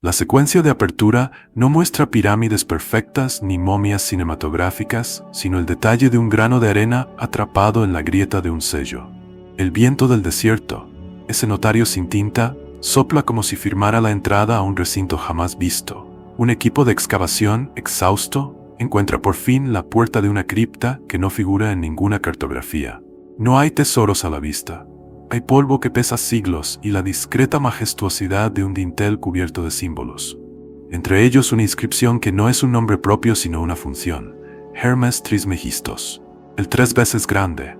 La secuencia de apertura no muestra pirámides perfectas ni momias cinematográficas, sino el detalle de un grano de arena atrapado en la grieta de un sello. El viento del desierto, ese notario sin tinta, sopla como si firmara la entrada a un recinto jamás visto. Un equipo de excavación, exhausto, encuentra por fin la puerta de una cripta que no figura en ninguna cartografía. No hay tesoros a la vista. Hay polvo que pesa siglos y la discreta majestuosidad de un dintel cubierto de símbolos. Entre ellos una inscripción que no es un nombre propio sino una función. Hermes Trismegistos, el 3 veces grande.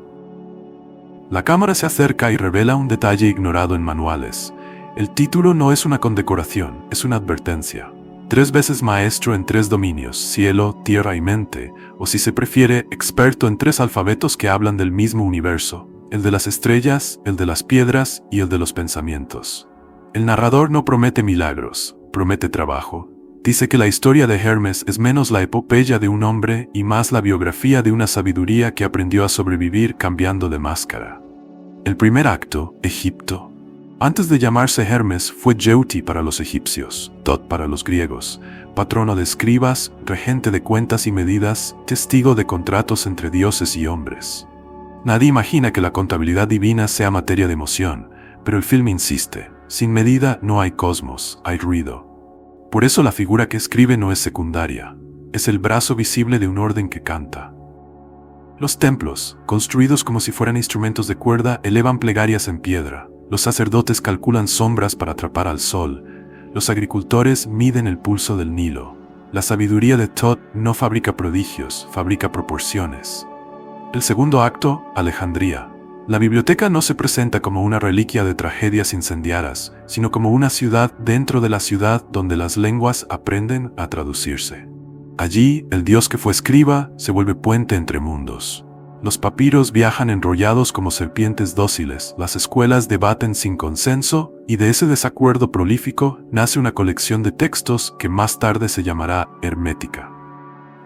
La cámara se acerca y revela un detalle ignorado en manuales. El título no es una condecoración, es una advertencia. 3 veces maestro en 3 dominios, cielo, tierra y mente, o si se prefiere, experto en 3 alfabetos que hablan del mismo universo. El de las estrellas, el de las piedras y el de los pensamientos. El narrador no promete milagros, promete trabajo. Dice que la historia de Hermes es menos la epopeya de un hombre y más la biografía de una sabiduría que aprendió a sobrevivir cambiando de máscara. El primer acto, Egipto. Antes de llamarse Hermes, fue Jeuti para los egipcios, Tot para los griegos, patrono de escribas, regente de cuentas y medidas, testigo de contratos entre dioses y hombres. Nadie imagina que la contabilidad divina sea materia de emoción, pero el film insiste, sin medida no hay cosmos, hay ruido. Por eso la figura que escribe no es secundaria, es el brazo visible de un orden que canta. Los templos, construidos como si fueran instrumentos de cuerda, elevan plegarias en piedra. Los sacerdotes calculan sombras para atrapar al sol. Los agricultores miden el pulso del Nilo. La sabiduría de Tot no fabrica prodigios, fabrica proporciones. El segundo acto, Alejandría. La biblioteca no se presenta como una reliquia de tragedias incendiarias, sino como una ciudad dentro de la ciudad donde las lenguas aprenden a traducirse. Allí, el dios que fue escriba se vuelve puente entre mundos. Los papiros viajan enrollados como serpientes dóciles, las escuelas debaten sin consenso, y de ese desacuerdo prolífico nace una colección de textos que más tarde se llamará hermética.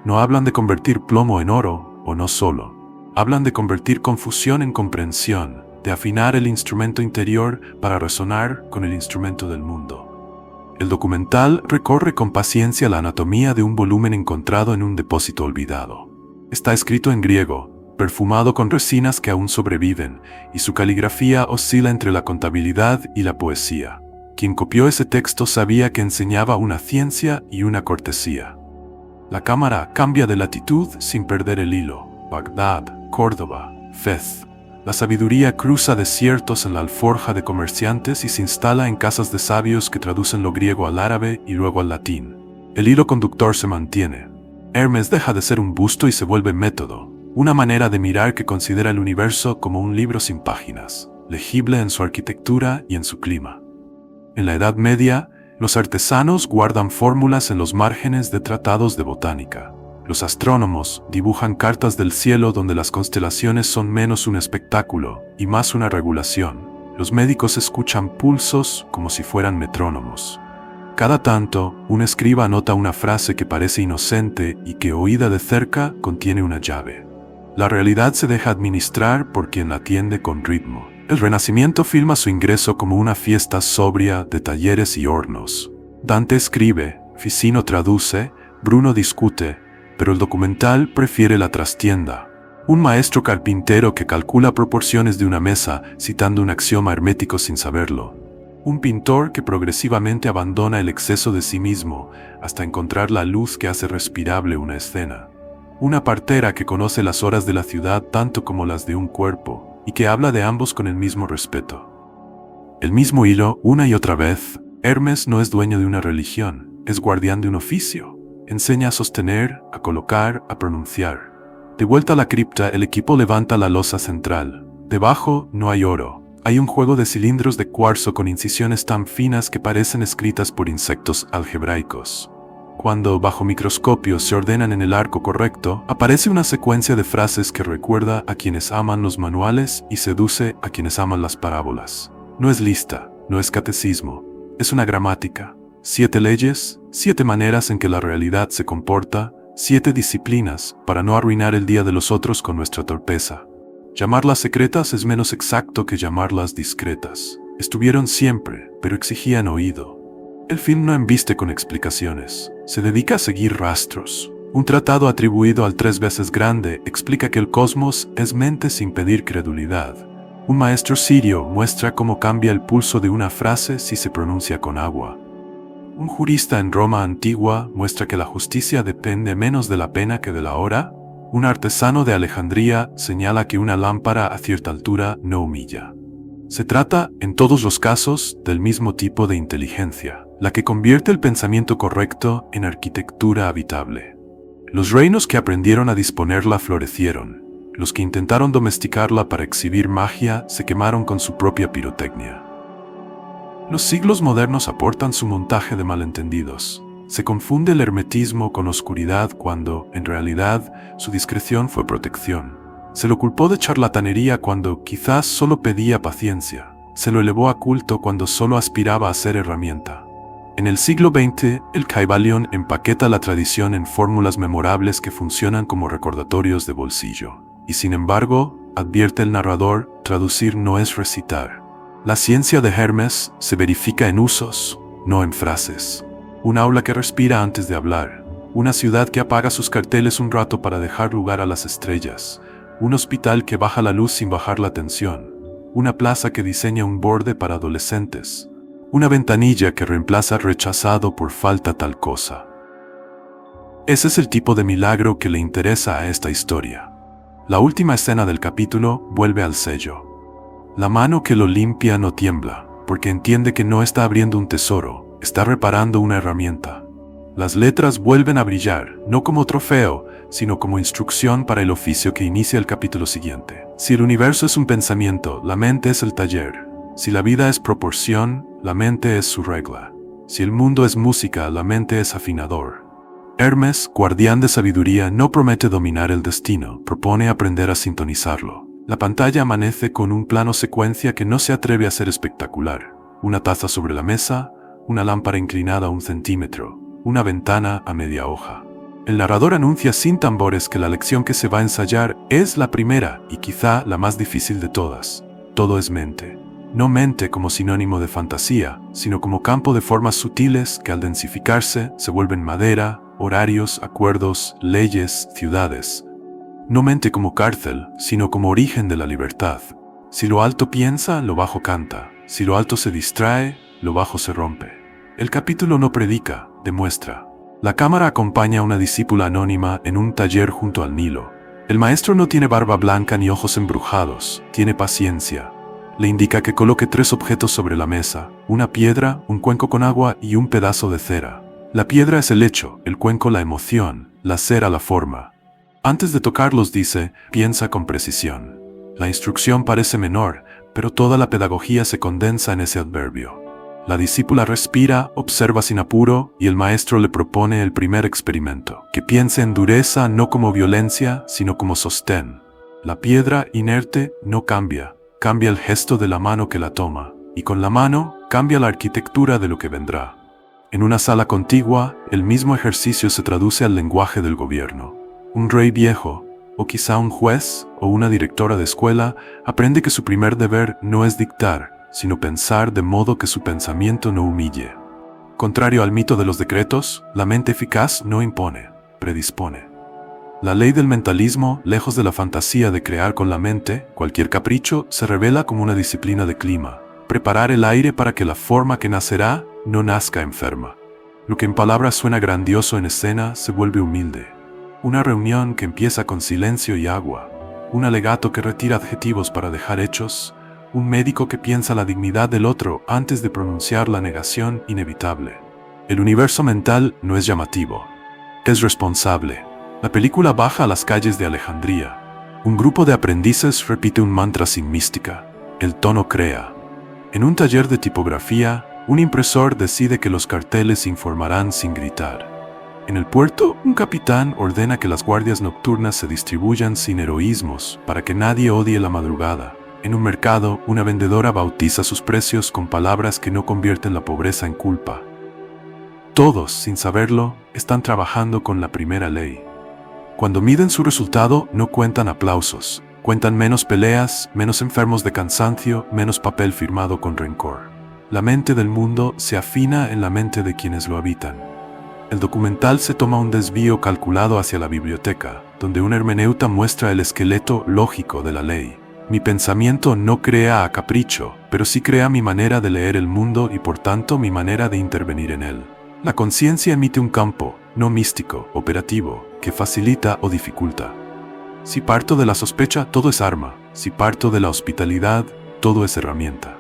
No hablan de convertir plomo en oro, o no solo. Hablan de convertir confusión en comprensión, de afinar el instrumento interior para resonar con el instrumento del mundo. El documental recorre con paciencia la anatomía de un volumen encontrado en un depósito olvidado. Está escrito en griego, perfumado con resinas que aún sobreviven, y su caligrafía oscila entre la contabilidad y la poesía. Quien copió ese texto sabía que enseñaba una ciencia y una cortesía. La cámara cambia de latitud sin perder el hilo. Bagdad, Córdoba, Fez. La sabiduría cruza desiertos en la alforja de comerciantes y se instala en casas de sabios que traducen lo griego al árabe y luego al latín. El hilo conductor se mantiene. Hermes deja de ser un busto y se vuelve método, una manera de mirar que considera el universo como un libro sin páginas, legible en su arquitectura y en su clima. En la Edad Media, los artesanos guardan fórmulas en los márgenes de tratados de botánica. Los astrónomos dibujan cartas del cielo donde las constelaciones son menos un espectáculo y más una regulación. Los médicos escuchan pulsos como si fueran metrónomos. Cada tanto, un escriba anota una frase que parece inocente y que, oída de cerca, contiene una llave. La realidad se deja administrar por quien la atiende con ritmo. El Renacimiento filma su ingreso como una fiesta sobria de talleres y hornos. Dante escribe, Ficino traduce, Bruno discute, pero el documental prefiere la trastienda. Un maestro carpintero que calcula proporciones de una mesa citando un axioma hermético sin saberlo. Un pintor que progresivamente abandona el exceso de sí mismo hasta encontrar la luz que hace respirable una escena. Una partera que conoce las horas de la ciudad tanto como las de un cuerpo y que habla de ambos con el mismo respeto. El mismo hilo, una y otra vez. Hermes no es dueño de una religión, es guardián de un oficio. Enseña a sostener, a colocar, a pronunciar. De vuelta a la cripta, el equipo levanta la losa central. Debajo no hay oro. Hay un juego de cilindros de cuarzo con incisiones tan finas que parecen escritas por insectos algebraicos. Cuando, bajo microscopio, se ordenan en el arco correcto, aparece una secuencia de frases que recuerda a quienes aman los manuales y seduce a quienes aman las parábolas. No es lista, no es catecismo, es una gramática. 7 leyes, 7 maneras en que la realidad se comporta, 7 disciplinas para no arruinar el día de los otros con nuestra torpeza. Llamarlas secretas es menos exacto que llamarlas discretas. Estuvieron siempre, pero exigían oído. El film no embiste con explicaciones, se dedica a seguir rastros. Un tratado atribuido al 3 veces grande explica que el cosmos es mente sin pedir credulidad. Un maestro sirio muestra cómo cambia el pulso de una frase si se pronuncia con agua. Un jurista en Roma antigua muestra que la justicia depende menos de la pena que de la hora. Un artesano de Alejandría señala que una lámpara a cierta altura no humilla. Se trata, en todos los casos, del mismo tipo de inteligencia, la que convierte el pensamiento correcto en arquitectura habitable. Los reinos que aprendieron a disponerla florecieron. Los que intentaron domesticarla para exhibir magia se quemaron con su propia pirotecnia. Los siglos modernos aportan su montaje de malentendidos. Se confunde el hermetismo con oscuridad cuando, en realidad, su discreción fue protección. Se lo culpó de charlatanería cuando quizás solo pedía paciencia. Se lo elevó a culto cuando solo aspiraba a ser herramienta. En el siglo XX, el Kybalion empaqueta la tradición en fórmulas memorables que funcionan como recordatorios de bolsillo. Y sin embargo, advierte el narrador, traducir no es recitar. La ciencia de Hermes se verifica en usos, no en frases. Un aula que respira antes de hablar. Una ciudad que apaga sus carteles un rato para dejar lugar a las estrellas. Un hospital que baja la luz sin bajar la tensión. Una plaza que diseña un borde para adolescentes. Una ventanilla que reemplaza rechazado por falta tal cosa. Ese es el tipo de milagro que le interesa a esta historia. La última escena del capítulo vuelve al sello. La mano que lo limpia no tiembla, porque entiende que no está abriendo un tesoro, está reparando una herramienta. Las letras vuelven a brillar, no como trofeo, sino como instrucción para el oficio que inicia el capítulo siguiente. Si el universo es un pensamiento, la mente es el taller. Si la vida es proporción, la mente es su regla. Si el mundo es música, la mente es afinador. Hermes, guardián de sabiduría, no promete dominar el destino, propone aprender a sintonizarlo. La pantalla amanece con un plano secuencia que no se atreve a ser espectacular. Una taza sobre la mesa, una lámpara inclinada a 1 centímetro, una ventana a media hoja. El narrador anuncia sin tambores que la lección que se va a ensayar es la primera y quizá la más difícil de todas. Todo es mente. No mente como sinónimo de fantasía, sino como campo de formas sutiles que al densificarse se vuelven madera, horarios, acuerdos, leyes, ciudades. No mente como cárcel, sino como origen de la libertad. Si lo alto piensa, lo bajo canta. Si lo alto se distrae, lo bajo se rompe. El capítulo no predica, demuestra. La cámara acompaña a una discípula anónima en un taller junto al Nilo. El maestro no tiene barba blanca ni ojos embrujados, tiene paciencia. Le indica que coloque 3 objetos sobre la mesa, una piedra, un cuenco con agua y un pedazo de cera. La piedra es el hecho, el cuenco la emoción, la cera la forma. Antes de tocarlos dice, piensa con precisión. La instrucción parece menor, pero toda la pedagogía se condensa en ese adverbio. La discípula respira, observa sin apuro, y el maestro le propone el primer experimento, que piense en dureza no como violencia, sino como sostén. La piedra inerte no cambia, cambia el gesto de la mano que la toma, y con la mano cambia la arquitectura de lo que vendrá. En una sala contigua, el mismo ejercicio se traduce al lenguaje del gobierno. Un rey viejo, o quizá un juez o una directora de escuela, aprende que su primer deber no es dictar, sino pensar de modo que su pensamiento no humille. Contrario al mito de los decretos, la mente eficaz no impone, predispone. La ley del mentalismo, lejos de la fantasía de crear con la mente, cualquier capricho, se revela como una disciplina de clima. Preparar el aire para que la forma que nacerá no nazca enferma. Lo que en palabras suena grandioso en escena se vuelve humilde. Una reunión que empieza con silencio y agua. Un alegato que retira adjetivos para dejar hechos. Un médico que piensa la dignidad del otro antes de pronunciar la negación inevitable. El universo mental no es llamativo. Es responsable. La película baja a las calles de Alejandría. Un grupo de aprendices repite un mantra sin mística. El tono crea. En un taller de tipografía, un impresor decide que los carteles informarán sin gritar. En el puerto, un capitán ordena que las guardias nocturnas se distribuyan sin heroísmos para que nadie odie la madrugada. En un mercado, una vendedora bautiza sus precios con palabras que no convierten la pobreza en culpa. Todos, sin saberlo, están trabajando con la primera ley. Cuando miden su resultado, no cuentan aplausos, cuentan menos peleas, menos enfermos de cansancio, menos papel firmado con rencor. La mente del mundo se afina en la mente de quienes lo habitan. El documental se toma un desvío calculado hacia la biblioteca, donde un hermeneuta muestra el esqueleto lógico de la ley. Mi pensamiento no crea a capricho, pero sí crea mi manera de leer el mundo y por tanto mi manera de intervenir en él. La conciencia emite un campo, no místico, operativo, que facilita o dificulta. Si parto de la sospecha, todo es arma. Si parto de la hospitalidad, todo es herramienta.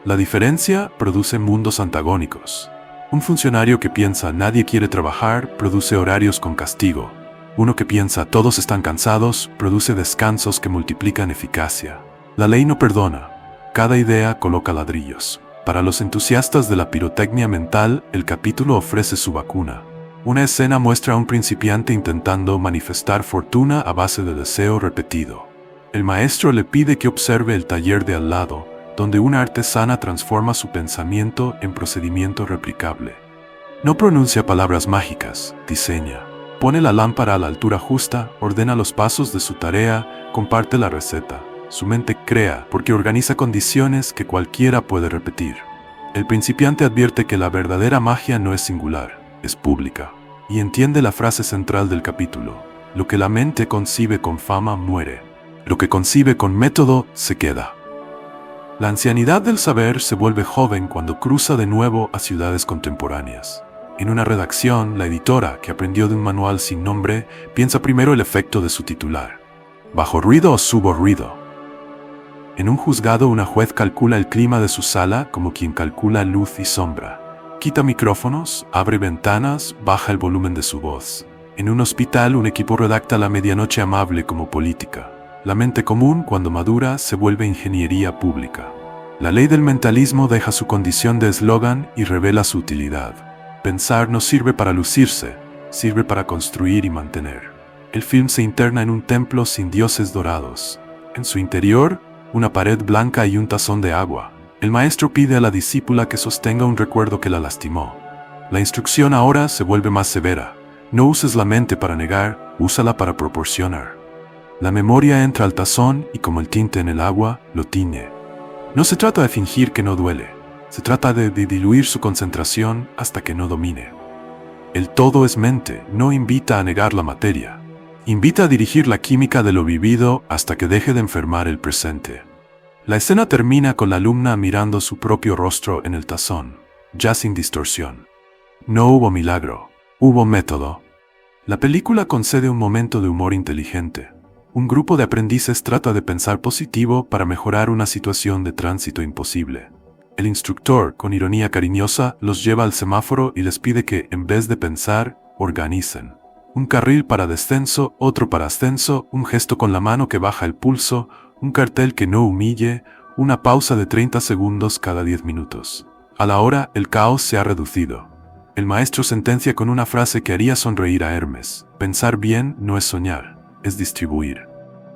La diferencia produce mundos antagónicos. Un funcionario que piensa nadie quiere trabajar, produce horarios con castigo. Uno que piensa todos están cansados, produce descansos que multiplican eficacia. La ley no perdona. Cada idea coloca ladrillos. Para los entusiastas de la pirotecnia mental, el capítulo ofrece su vacuna. Una escena muestra a un principiante intentando manifestar fortuna a base de deseo repetido. El maestro le pide que observe el taller de al lado, donde una artesana transforma su pensamiento en procedimiento replicable. No pronuncia palabras mágicas, diseña. Pone la lámpara a la altura justa, ordena los pasos de su tarea, comparte la receta. Su mente crea porque organiza condiciones que cualquiera puede repetir. El principiante advierte que la verdadera magia no es singular, es pública, y entiende la frase central del capítulo: lo que la mente concibe con fama muere, lo que concibe con método se queda. La ancianidad del saber se vuelve joven cuando cruza de nuevo a ciudades contemporáneas. En una redacción, la editora, que aprendió de un manual sin nombre, piensa primero el efecto de su titular. ¿Bajo ruido o subo ruido? En un juzgado, una juez calcula el clima de su sala como quien calcula luz y sombra. Quita micrófonos, abre ventanas, baja el volumen de su voz. En un hospital, un equipo redacta la medianoche amable como política. La mente común, cuando madura, se vuelve ingeniería pública. La ley del mentalismo deja su condición de eslogan y revela su utilidad. Pensar no sirve para lucirse, sirve para construir y mantener. El film se interna en un templo sin dioses dorados. En su interior, una pared blanca y un tazón de agua. El maestro pide a la discípula que sostenga un recuerdo que la lastimó. La instrucción ahora se vuelve más severa. No uses la mente para negar, úsala para proporcionar. La memoria entra al tazón y, como el tinte en el agua, lo tiñe. No se trata de fingir que no duele. Se trata de diluir su concentración hasta que no domine. El todo es mente, no invita a negar la materia. Invita a dirigir la química de lo vivido hasta que deje de enfermar el presente. La escena termina con la alumna mirando su propio rostro en el tazón, ya sin distorsión. No hubo milagro, hubo método. La película concede un momento de humor inteligente. Un grupo de aprendices trata de pensar positivo para mejorar una situación de tránsito imposible. El instructor, con ironía cariñosa, los lleva al semáforo y les pide que, en vez de pensar, organicen. Un carril para descenso, otro para ascenso, un gesto con la mano que baja el pulso, un cartel que no humille, una pausa de 30 segundos cada 10 minutos. A la hora, el caos se ha reducido. El maestro sentencia con una frase que haría sonreír a Hermes: pensar bien no es soñar, es distribuir.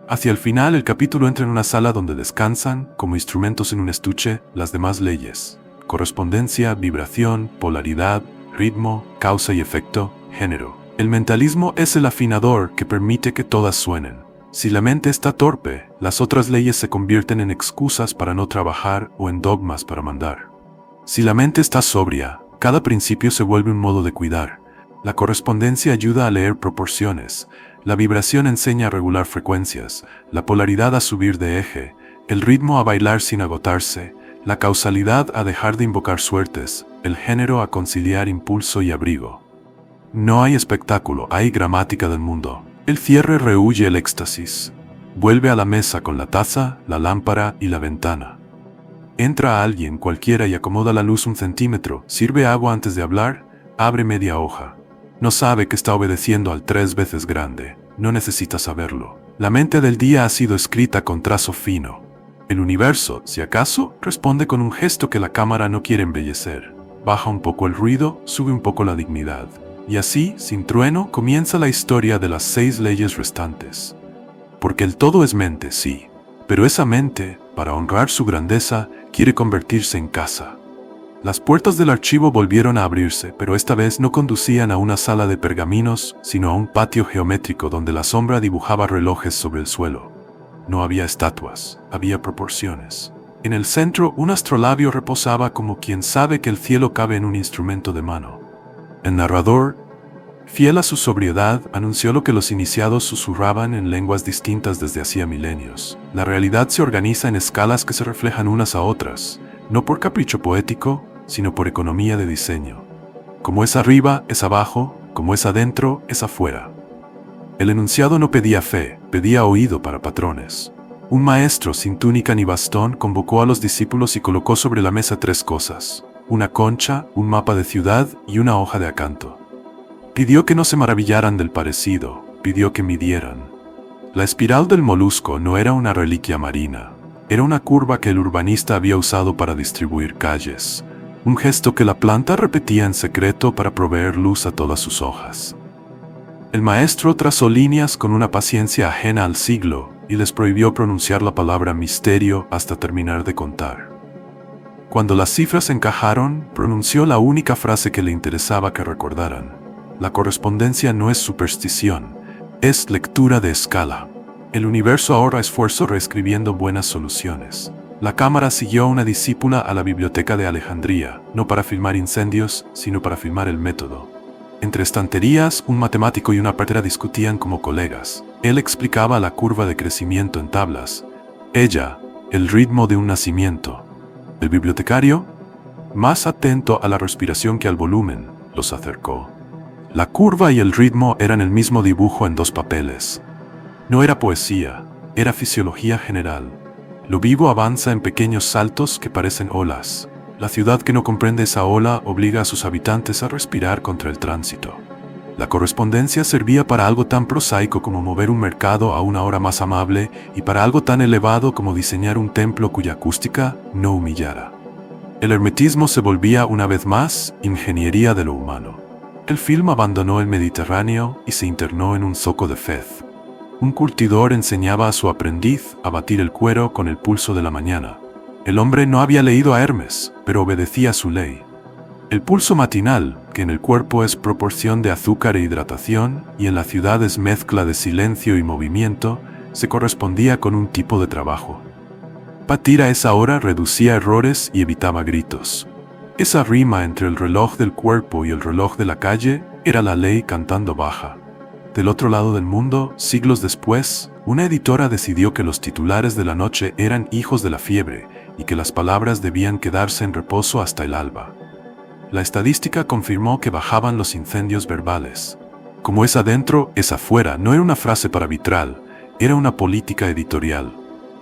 Hacia el final, el capítulo entra en una sala donde descansan, como instrumentos en un estuche, las demás leyes: correspondencia, vibración, polaridad, ritmo, causa y efecto, género. El mentalismo es el afinador que permite que todas suenen. Si la mente está torpe, las otras leyes se convierten en excusas para no trabajar o en dogmas para mandar. Si la mente está sobria, cada principio se vuelve un modo de cuidar. La correspondencia ayuda a leer proporciones. La vibración enseña a regular frecuencias, la polaridad a subir de eje, el ritmo a bailar sin agotarse, la causalidad a dejar de invocar suertes, el género a conciliar impulso y abrigo. No hay espectáculo, hay gramática del mundo. El cierre rehúye el éxtasis. Vuelve a la mesa con la taza, la lámpara y la ventana. Entra alguien cualquiera y acomoda la luz 1 centímetro, sirve agua antes de hablar, abre media hoja. No sabe que está obedeciendo al 3 veces grande. No necesita saberlo. La mente del día ha sido escrita con trazo fino. El universo, si acaso, responde con un gesto que la cámara no quiere embellecer. Baja un poco el ruido, sube un poco la dignidad. Y así, sin trueno, comienza la historia de las 6 leyes restantes. Porque el todo es mente, sí. Pero esa mente, para honrar su grandeza, quiere convertirse en casa. Las puertas del archivo volvieron a abrirse, pero esta vez no conducían a una sala de pergaminos, sino a un patio geométrico donde la sombra dibujaba relojes sobre el suelo. No había estatuas, había proporciones. En el centro, un astrolabio reposaba como quien sabe que el cielo cabe en un instrumento de mano. El narrador, fiel a su sobriedad, anunció lo que los iniciados susurraban en lenguas distintas desde hacía milenios. La realidad se organiza en escalas que se reflejan unas a otras, no por capricho poético, sino por economía de diseño. Como es arriba, es abajo, como es adentro, es afuera. El enunciado no pedía fe, pedía oído para patrones. Un maestro sin túnica ni bastón convocó a los discípulos y colocó sobre la mesa 3 cosas: una concha, un mapa de ciudad y una hoja de acanto. Pidió que no se maravillaran del parecido, pidió que midieran. La espiral del molusco no era una reliquia marina, era una curva que el urbanista había usado para distribuir calles, un gesto que la planta repetía en secreto para proveer luz a todas sus hojas. El maestro trazó líneas con una paciencia ajena al siglo y les prohibió pronunciar la palabra misterio hasta terminar de contar. Cuando las cifras encajaron, pronunció la única frase que le interesaba que recordaran: la correspondencia no es superstición, es lectura de escala. El universo ahorra esfuerzo reescribiendo buenas soluciones. La cámara siguió a una discípula a la biblioteca de Alejandría, no para filmar incendios, sino para filmar el método. Entre estanterías, un matemático y una partera discutían como colegas. Él explicaba la curva de crecimiento en tablas. Ella, el ritmo de un nacimiento. El bibliotecario, más atento a la respiración que al volumen, los acercó. La curva y el ritmo eran el mismo dibujo en 2 papeles. No era poesía, era fisiología general. Lo vivo avanza en pequeños saltos que parecen olas. La ciudad que no comprende esa ola obliga a sus habitantes a respirar contra el tránsito. La correspondencia servía para algo tan prosaico como mover un mercado a una hora más amable y para algo tan elevado como diseñar un templo cuya acústica no humillara. El hermetismo se volvía una vez más ingeniería de lo humano. El film abandonó el Mediterráneo y se internó en un zoco de Fez. Un curtidor enseñaba a su aprendiz a batir el cuero con el pulso de la mañana. El hombre no había leído a Hermes, pero obedecía su ley. El pulso matinal, que en el cuerpo es proporción de azúcar e hidratación, y en la ciudad es mezcla de silencio y movimiento, se correspondía con un tipo de trabajo. Batir a esa hora reducía errores y evitaba gritos. Esa rima entre el reloj del cuerpo y el reloj de la calle era la ley cantando baja. Del otro lado del mundo, siglos después, una editora decidió que los titulares de la noche eran hijos de la fiebre y que las palabras debían quedarse en reposo hasta el alba. La estadística confirmó que bajaban los incendios verbales. Como es adentro, es afuera, no era una frase para vitral, era una política editorial.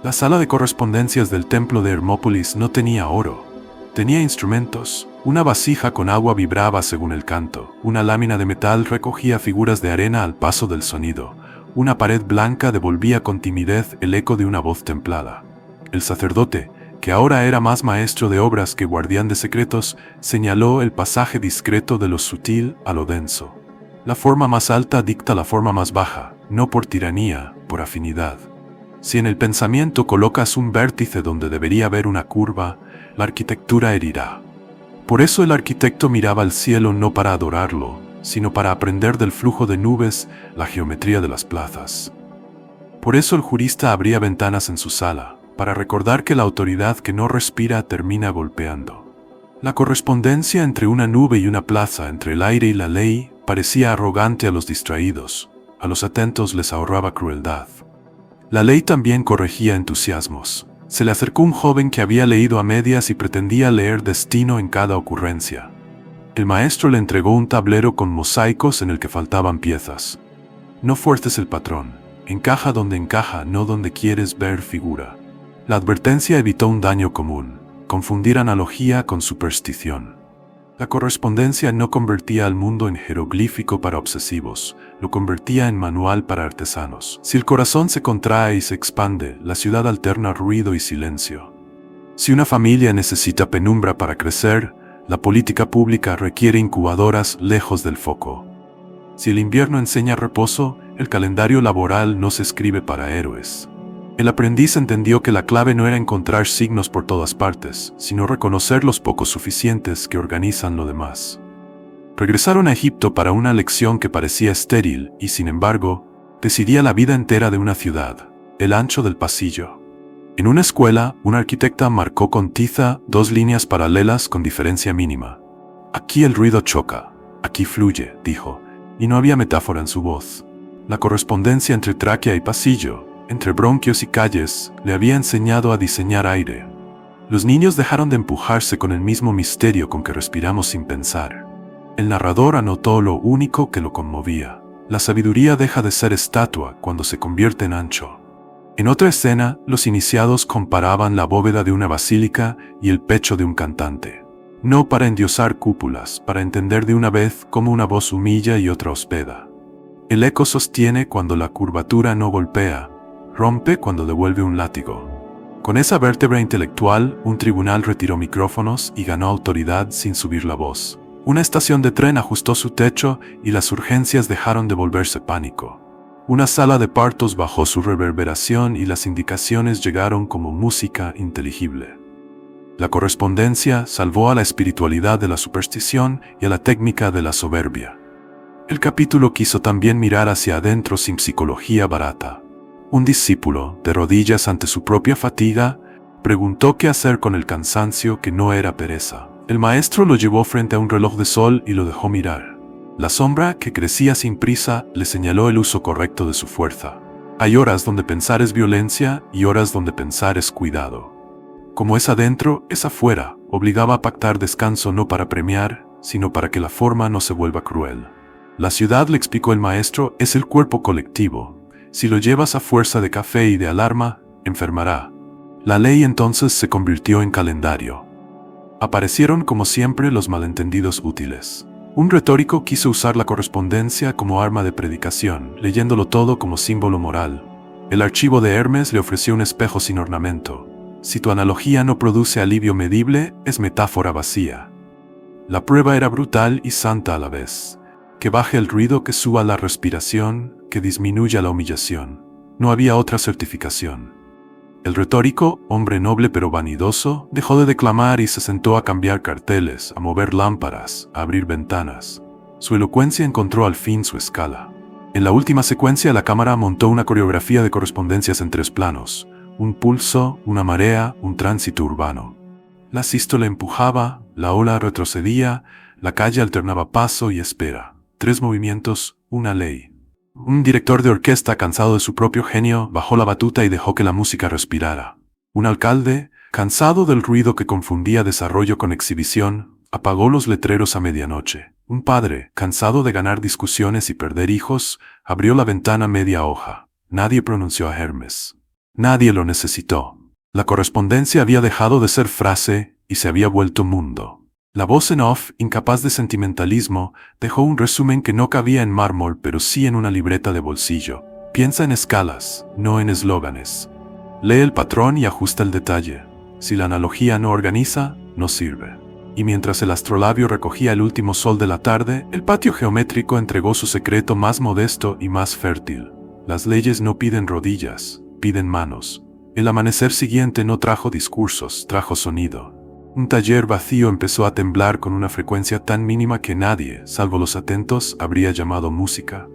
La sala de correspondencias del templo de Hermópolis no tenía oro. Tenía instrumentos. Una vasija con agua vibraba según el canto. Una lámina de metal recogía figuras de arena al paso del sonido. Una pared blanca devolvía con timidez el eco de una voz templada. El sacerdote, que ahora era más maestro de obras que guardián de secretos, señaló el pasaje discreto de lo sutil a lo denso. La forma más alta dicta la forma más baja, no por tiranía, por afinidad. Si en el pensamiento colocas un vértice donde debería haber una curva, la arquitectura herirá. Por eso el arquitecto miraba al cielo no para adorarlo, sino para aprender del flujo de nubes la geometría de las plazas. Por eso el jurista abría ventanas en su sala, para recordar que la autoridad que no respira termina golpeando. La correspondencia entre una nube y una plaza, entre el aire y la ley, parecía arrogante a los distraídos, a los atentos les ahorraba crueldad. La ley también corregía entusiasmos. Se le acercó un joven que había leído a medias y pretendía leer destino en cada ocurrencia. El maestro le entregó un tablero con mosaicos en el que faltaban piezas. No fuerces el patrón, encaja donde encaja, no donde quieres ver figura. La advertencia evitó un daño común, confundir analogía con superstición. La correspondencia no convertía al mundo en jeroglífico para obsesivos, lo convertía en manual para artesanos. Si el corazón se contrae y se expande, la ciudad alterna ruido y silencio. Si una familia necesita penumbra para crecer, la política pública requiere incubadoras lejos del foco. Si el invierno enseña reposo, el calendario laboral no se escribe para héroes. El aprendiz entendió que la clave no era encontrar signos por todas partes, sino reconocer los pocos suficientes que organizan lo demás. Regresaron a Egipto para una lección que parecía estéril y, sin embargo, decidía la vida entera de una ciudad, el ancho del pasillo. En una escuela, una arquitecta marcó con tiza 2 líneas paralelas con diferencia mínima. Aquí el ruido choca, aquí fluye, dijo, y no había metáfora en su voz. La correspondencia entre tráquea y pasillo, entre bronquios y calles, le había enseñado a diseñar aire. Los niños dejaron de empujarse con el mismo misterio con que respiramos sin pensar. El narrador anotó lo único que lo conmovía. La sabiduría deja de ser estatua cuando se convierte en ancho. En otra escena, los iniciados comparaban la bóveda de una basílica y el pecho de un cantante. No para endiosar cúpulas, para entender de una vez cómo una voz humilla y otra hospeda. El eco sostiene cuando la curvatura no golpea, rompe cuando devuelve un látigo. Con esa vértebra intelectual, un tribunal retiró micrófonos y ganó autoridad sin subir la voz. Una estación de tren ajustó su techo y las urgencias dejaron de volverse pánico. Una sala de partos bajó su reverberación y las indicaciones llegaron como música inteligible. La correspondencia salvó a la espiritualidad de la superstición y a la técnica de la soberbia. El capítulo quiso también mirar hacia adentro sin psicología barata. Un discípulo, de rodillas ante su propia fatiga, preguntó qué hacer con el cansancio que no era pereza. El maestro lo llevó frente a un reloj de sol y lo dejó mirar. La sombra, que crecía sin prisa, le señaló el uso correcto de su fuerza. Hay horas donde pensar es violencia y horas donde pensar es cuidado. Como es adentro, es afuera, obligaba a pactar descanso no para premiar, sino para que la forma no se vuelva cruel. La ciudad, le explicó el maestro, es el cuerpo colectivo. Si lo llevas a fuerza de café y de alarma, enfermará. La ley entonces se convirtió en calendario. Aparecieron como siempre los malentendidos útiles. Un retórico quiso usar la correspondencia como arma de predicación, leyéndolo todo como símbolo moral. El archivo de Hermes le ofreció un espejo sin ornamento. Si tu analogía no produce alivio medible, es metáfora vacía. La prueba era brutal y santa a la vez. Que baje el ruido, que suba la respiración, que disminuya la humillación. No había otra certificación. El retórico, hombre noble pero vanidoso, dejó de declamar y se sentó a cambiar carteles, a mover lámparas, a abrir ventanas. Su elocuencia encontró al fin su escala. En la última secuencia, la cámara montó una coreografía de correspondencias en 3 planos. Un pulso, una marea, un tránsito urbano. La sístole empujaba, la ola retrocedía, la calle alternaba paso y espera. 3 movimientos, una ley. Un director de orquesta, cansado de su propio genio, bajó la batuta y dejó que la música respirara. Un alcalde, cansado del ruido que confundía desarrollo con exhibición, apagó los letreros a medianoche. Un padre, cansado de ganar discusiones y perder hijos, abrió la ventana media hoja. Nadie pronunció a Hermes. Nadie lo necesitó. La correspondencia había dejado de ser frase y se había vuelto mundo. La voz en off, incapaz de sentimentalismo, dejó un resumen que no cabía en mármol, pero sí en una libreta de bolsillo. Piensa en escalas, no en eslóganes. Lee el patrón y ajusta el detalle. Si la analogía no organiza, no sirve. Y mientras el astrolabio recogía el último sol de la tarde, el patio geométrico entregó su secreto más modesto y más fértil. Las leyes no piden rodillas, piden manos. El amanecer siguiente no trajo discursos, trajo sonido. Un taller vacío empezó a temblar con una frecuencia tan mínima que nadie, salvo los atentos, habría llamado música.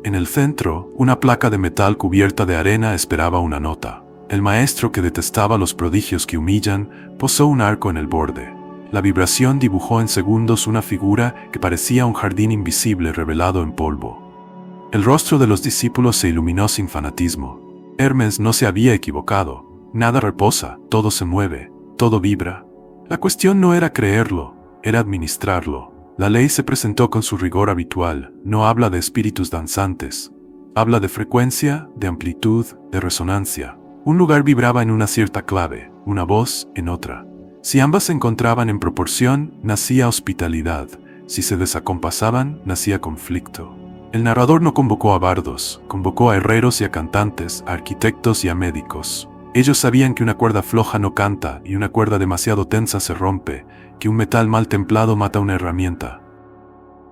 En el centro, una placa de metal cubierta de arena esperaba una nota. El maestro, que detestaba los prodigios que humillan, posó un arco en el borde. La vibración dibujó en segundos una figura que parecía un jardín invisible revelado en polvo. El rostro de los discípulos se iluminó sin fanatismo. Hermes no se había equivocado. Nada reposa, todo se mueve, todo vibra. La cuestión no era creerlo, era administrarlo. La ley se presentó con su rigor habitual, no habla de espíritus danzantes. Habla de frecuencia, de amplitud, de resonancia. Un lugar vibraba en una cierta clave, una voz en otra. Si ambas se encontraban en proporción, nacía hospitalidad. Si se desacompasaban, nacía conflicto. El narrador no convocó a bardos, convocó a herreros y a cantantes, a arquitectos y a médicos. Ellos sabían que una cuerda floja no canta y una cuerda demasiado tensa se rompe, que un metal mal templado mata una herramienta,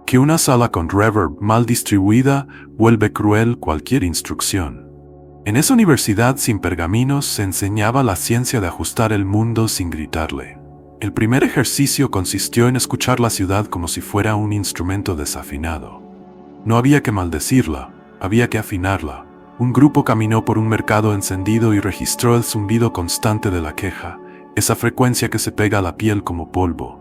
que una sala con reverb mal distribuida vuelve cruel cualquier instrucción. En esa universidad sin pergaminos se enseñaba la ciencia de ajustar el mundo sin gritarle. El primer ejercicio consistió en escuchar la ciudad como si fuera un instrumento desafinado. No había que maldecirla, había que afinarla. Un grupo caminó por un mercado encendido y registró el zumbido constante de la queja, esa frecuencia que se pega a la piel como polvo.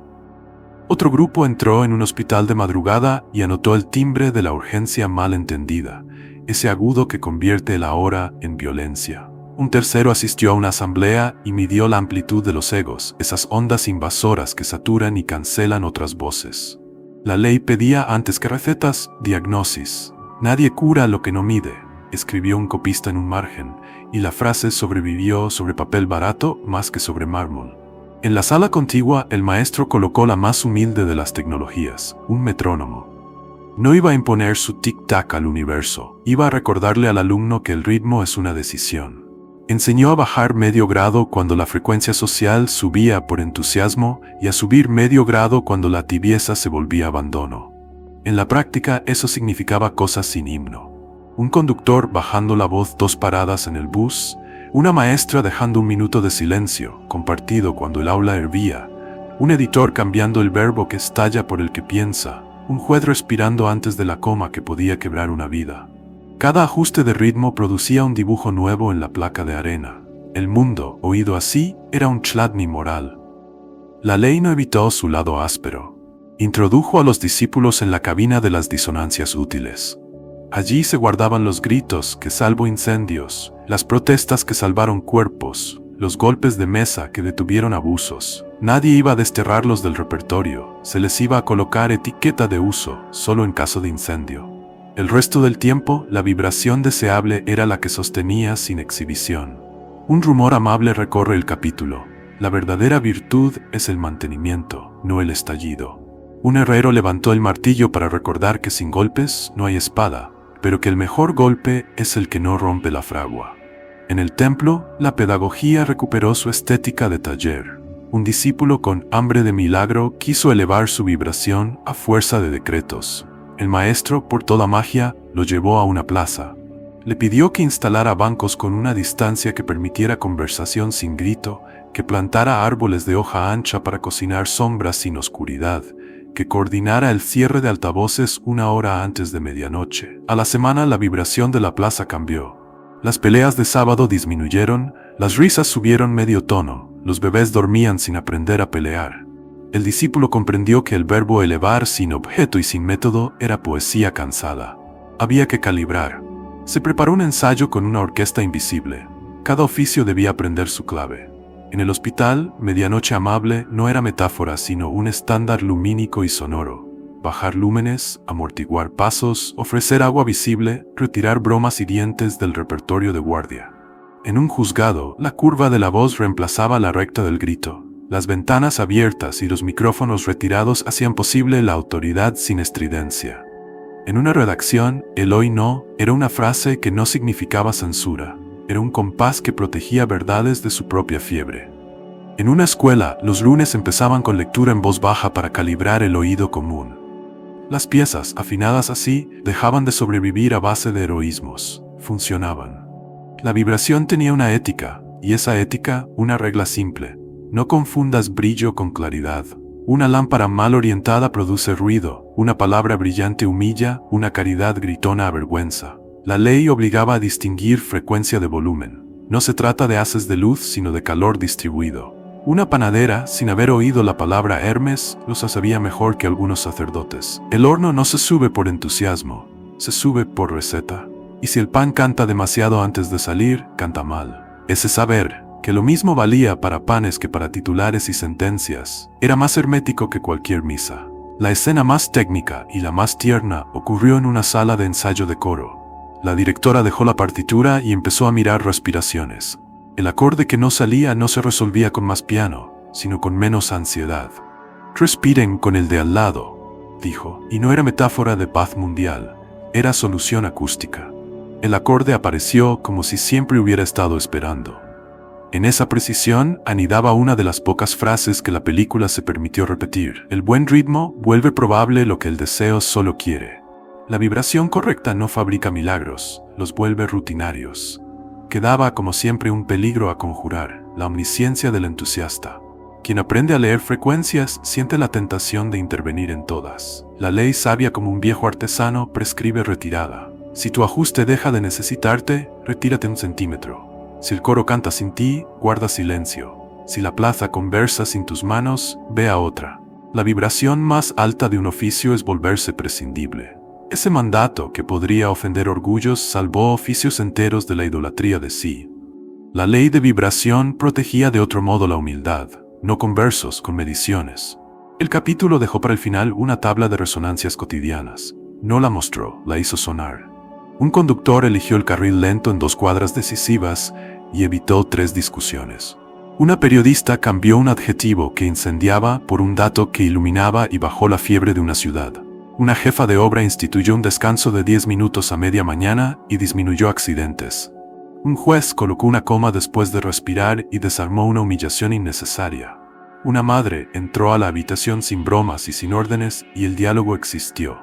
Otro grupo entró en un hospital de madrugada y anotó el timbre de la urgencia mal entendida, ese agudo que convierte la hora en violencia. Un tercero asistió a una asamblea y midió la amplitud de los egos, esas ondas invasoras que saturan y cancelan otras voces. La ley pedía antes que recetas, diagnosis. Nadie cura lo que no mide, escribió un copista en un margen, y la frase sobrevivió sobre papel barato más que sobre mármol. En la sala contigua, el maestro colocó la más humilde de las tecnologías, un metrónomo. No iba a imponer su tic-tac al universo, iba a recordarle al alumno que el ritmo es una decisión. Enseñó a bajar medio grado cuando la frecuencia social subía por entusiasmo y a subir medio grado cuando la tibieza se volvía abandono. En la práctica eso significaba cosas sin himno. Un conductor bajando la voz 2 paradas en el bus, una maestra dejando un minuto de silencio, compartido cuando el aula hervía, un editor cambiando el verbo que estalla por el que piensa, un juez respirando antes de la coma que podía quebrar una vida. Cada ajuste de ritmo producía un dibujo nuevo en la placa de arena. El mundo, oído así, era un chladni moral. La ley no evitó su lado áspero. Introdujo a los discípulos en la cabina de las disonancias útiles. Allí se guardaban los gritos que salvó incendios, las protestas que salvaron cuerpos, los golpes de mesa que detuvieron abusos. Nadie iba a desterrarlos del repertorio, se les iba a colocar etiqueta de uso, solo en caso de incendio. El resto del tiempo, la vibración deseable era la que sostenía sin exhibición. Un rumor amable recorre el capítulo. La verdadera virtud es el mantenimiento, no el estallido. Un herrero levantó el martillo para recordar que sin golpes no hay espada, pero que el mejor golpe es el que no rompe la fragua. En el templo, la pedagogía recuperó su estética de taller. Un discípulo con hambre de milagro quiso elevar su vibración a fuerza de decretos. El maestro, por toda magia, lo llevó a una plaza. Le pidió que instalara bancos con una distancia que permitiera conversación sin grito, que plantara árboles de hoja ancha para cocinar sombras sin oscuridad, que coordinara el cierre de altavoces 1 hora antes de medianoche. A la semana la vibración de la plaza cambió. Las peleas de sábado disminuyeron, las risas subieron medio tono, los bebés dormían sin aprender a pelear. El discípulo comprendió que el verbo elevar sin objeto y sin método era poesía cansada. Había que calibrar. Se preparó un ensayo con una orquesta invisible. Cada oficio debía aprender su clave. En el hospital, medianoche amable no era metáfora sino un estándar lumínico y sonoro. Bajar lúmenes, amortiguar pasos, ofrecer agua visible, retirar bromas hirientes del repertorio de guardia. En un juzgado, la curva de la voz reemplazaba la recta del grito. Las ventanas abiertas y los micrófonos retirados hacían posible la autoridad sin estridencia. En una redacción, el hoy no era una frase que no significaba censura. Era un compás que protegía verdades de su propia fiebre. En una escuela, los lunes empezaban con lectura en voz baja para calibrar el oído común. Las piezas, afinadas así, dejaban de sobrevivir a base de heroísmos. Funcionaban. La vibración tenía una ética, y esa ética, una regla simple. No confundas brillo con claridad. Una lámpara mal orientada produce ruido, una palabra brillante humilla, una caridad gritona avergüenza. La ley obligaba a distinguir frecuencia de volumen. No se trata de haces de luz, sino de calor distribuido. Una panadera, sin haber oído la palabra Hermes, lo sabía mejor que algunos sacerdotes. El horno no se sube por entusiasmo, se sube por receta. Y si el pan canta demasiado antes de salir, canta mal. Ese saber, que lo mismo valía para panes que para titulares y sentencias, era más hermético que cualquier misa. La escena más técnica y la más tierna ocurrió en una sala de ensayo de coro. La directora dejó la partitura y empezó a mirar respiraciones. El acorde que no salía no se resolvía con más piano, sino con menos ansiedad. Respiren con el de al lado, dijo, y no era metáfora de paz mundial, era solución acústica. El acorde apareció como si siempre hubiera estado esperando. En esa precisión anidaba una de las pocas frases que la película se permitió repetir. El buen ritmo vuelve probable lo que el deseo solo quiere. La vibración correcta no fabrica milagros, los vuelve rutinarios. Quedaba como siempre un peligro a conjurar, la omnisciencia del entusiasta. Quien aprende a leer frecuencias siente la tentación de intervenir en todas. La ley sabia como un viejo artesano prescribe retirada. Si tu ajuste deja de necesitarte, retírate 1 centímetro. Si el coro canta sin ti, guarda silencio. Si la plaza conversa sin tus manos, ve a otra. La vibración más alta de un oficio es volverse prescindible. Ese mandato que podría ofender orgullos salvó oficios enteros de la idolatría de sí. La ley de vibración protegía de otro modo la humildad, no con versos, con mediciones. El capítulo dejó para el final una tabla de resonancias cotidianas. No la mostró, la hizo sonar. Un conductor eligió el carril lento en 2 cuadras decisivas y evitó 3 discusiones. Una periodista cambió un adjetivo que incendiaba por un dato que iluminaba y bajó la fiebre de una ciudad. Una jefa de obra instituyó un descanso de 10 minutos a media mañana y disminuyó accidentes. Un juez colocó una coma después de respirar y desarmó una humillación innecesaria. Una madre entró a la habitación sin bromas y sin órdenes y el diálogo existió.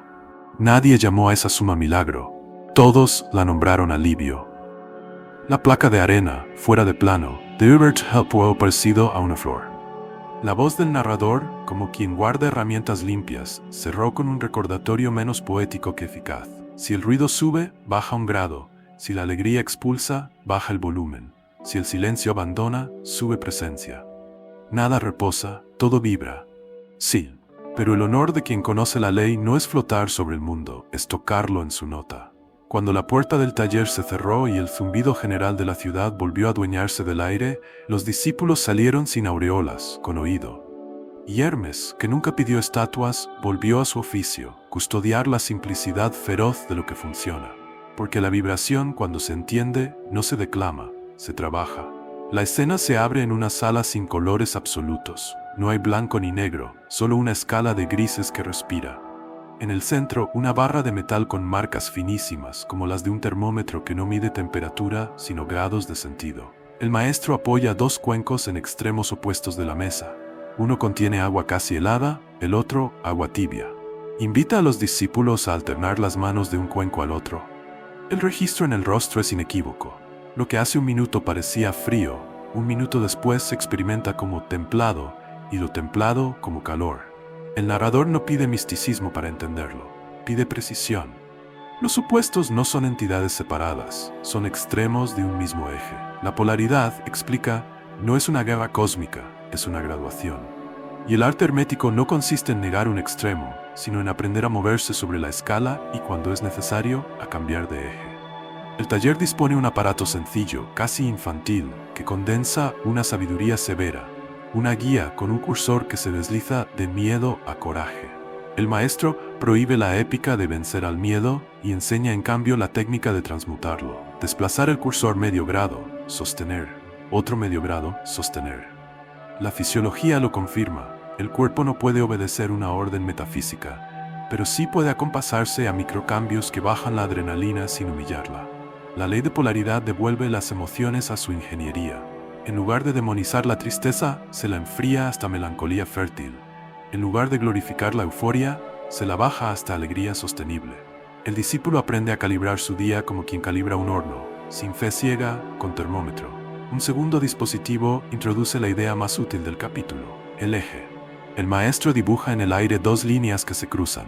Nadie llamó a esa suma milagro. Todos la nombraron alivio. La placa de arena, fuera de plano, de Hubert Hupp fue parecido a una flor. La voz del narrador, como quien guarda herramientas limpias, cerró con un recordatorio menos poético que eficaz. Si el ruido sube, baja 1 grado. Si la alegría expulsa, baja el volumen. Si el silencio abandona, sube presencia. Nada reposa, todo vibra. Sí, pero el honor de quien conoce la ley no es flotar sobre el mundo, es tocarlo en su nota. Cuando la puerta del taller se cerró y el zumbido general de la ciudad volvió a adueñarse del aire, los discípulos salieron sin aureolas, con oído. Y Hermes, que nunca pidió estatuas, volvió a su oficio, custodiar la simplicidad feroz de lo que funciona. Porque la vibración, cuando se entiende, no se declama, se trabaja. La escena se abre en una sala sin colores absolutos. No hay blanco ni negro, solo una escala de grises que respira. En el centro, una barra de metal con marcas finísimas, como las de un termómetro que no mide temperatura, sino grados de sentido. El maestro apoya 2 cuencos en extremos opuestos de la mesa. Uno contiene agua casi helada, el otro, agua tibia. Invita a los discípulos a alternar las manos de un cuenco al otro. El registro en el rostro es inequívoco. Lo que hace 1 minuto parecía frío, 1 minuto después se experimenta como templado, y lo templado como calor. El narrador no pide misticismo para entenderlo, pide precisión. Los supuestos no son entidades separadas, son extremos de un mismo eje. La polaridad, explica, no es una guerra cósmica, es una graduación. Y el arte hermético no consiste en negar un extremo, sino en aprender a moverse sobre la escala y, cuando es necesario, a cambiar de eje. El taller dispone un aparato sencillo, casi infantil, que condensa una sabiduría severa. Una guía con un cursor que se desliza de miedo a coraje. El maestro prohíbe la épica de vencer al miedo y enseña en cambio la técnica de transmutarlo. Desplazar el cursor medio grado, sostener. Otro medio grado, sostener. La fisiología lo confirma. El cuerpo no puede obedecer una orden metafísica, pero sí puede acompasarse a microcambios que bajan la adrenalina sin humillarla. La ley de polaridad devuelve las emociones a su ingeniería. En lugar de demonizar la tristeza, se la enfría hasta melancolía fértil. En lugar de glorificar la euforia, se la baja hasta alegría sostenible. El discípulo aprende a calibrar su día como quien calibra un horno, sin fe ciega, con termómetro. Un segundo dispositivo introduce la idea más útil del capítulo, el eje. El maestro dibuja en el aire 2 líneas que se cruzan.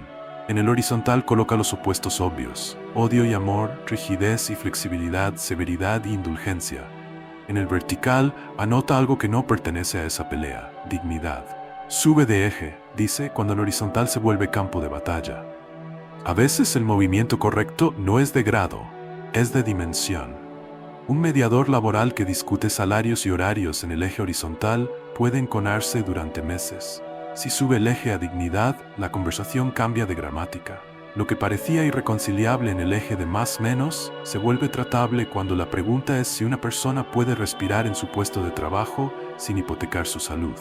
En el horizontal coloca los opuestos obvios, odio y amor, rigidez y flexibilidad, severidad y indulgencia. En el vertical, anota algo que no pertenece a esa pelea, dignidad. Sube de eje, dice, cuando el horizontal se vuelve campo de batalla. A veces el movimiento correcto no es de grado, es de dimensión. Un mediador laboral que discute salarios y horarios en el eje horizontal puede enconarse durante meses. Si sube el eje a dignidad, la conversación cambia de gramática. Lo que parecía irreconciliable en el eje de más-menos se vuelve tratable cuando la pregunta es si una persona puede respirar en su puesto de trabajo sin hipotecar su salud.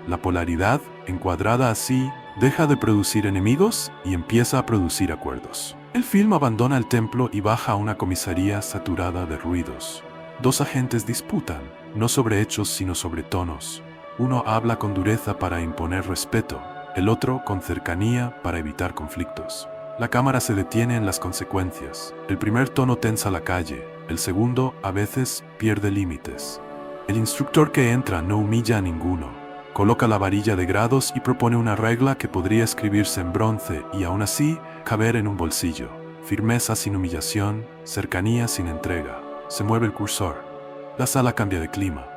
La polaridad, encuadrada así, deja de producir enemigos y empieza a producir acuerdos. El film abandona el templo y baja a una comisaría saturada de ruidos. 2 agentes disputan, no sobre hechos sino sobre tonos. Uno habla con dureza para imponer respeto, el otro con cercanía para evitar conflictos. La cámara se detiene en las consecuencias. El primer tono tensa la calle, el segundo, a veces, pierde límites. El instructor que entra no humilla a ninguno. Coloca la varilla de grados y propone una regla que podría escribirse en bronce y aún así caber en un bolsillo. firmeza sin humillación, cercanía sin entrega. Se mueve el cursor. La sala cambia de clima.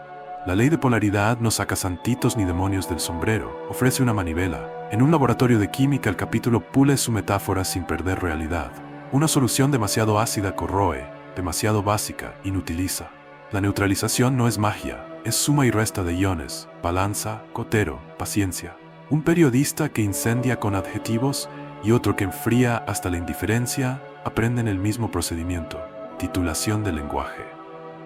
La ley de polaridad no saca santitos ni demonios del sombrero, ofrece una manivela. En un laboratorio de química el capítulo pule su metáfora sin perder realidad. Una solución demasiado ácida corroe, demasiado básica inutiliza. La neutralización no es magia, es suma y resta de iones, balanza, cotero, paciencia. Un periodista que incendia con adjetivos y otro que enfría hasta la indiferencia aprenden el mismo procedimiento, titulación del lenguaje.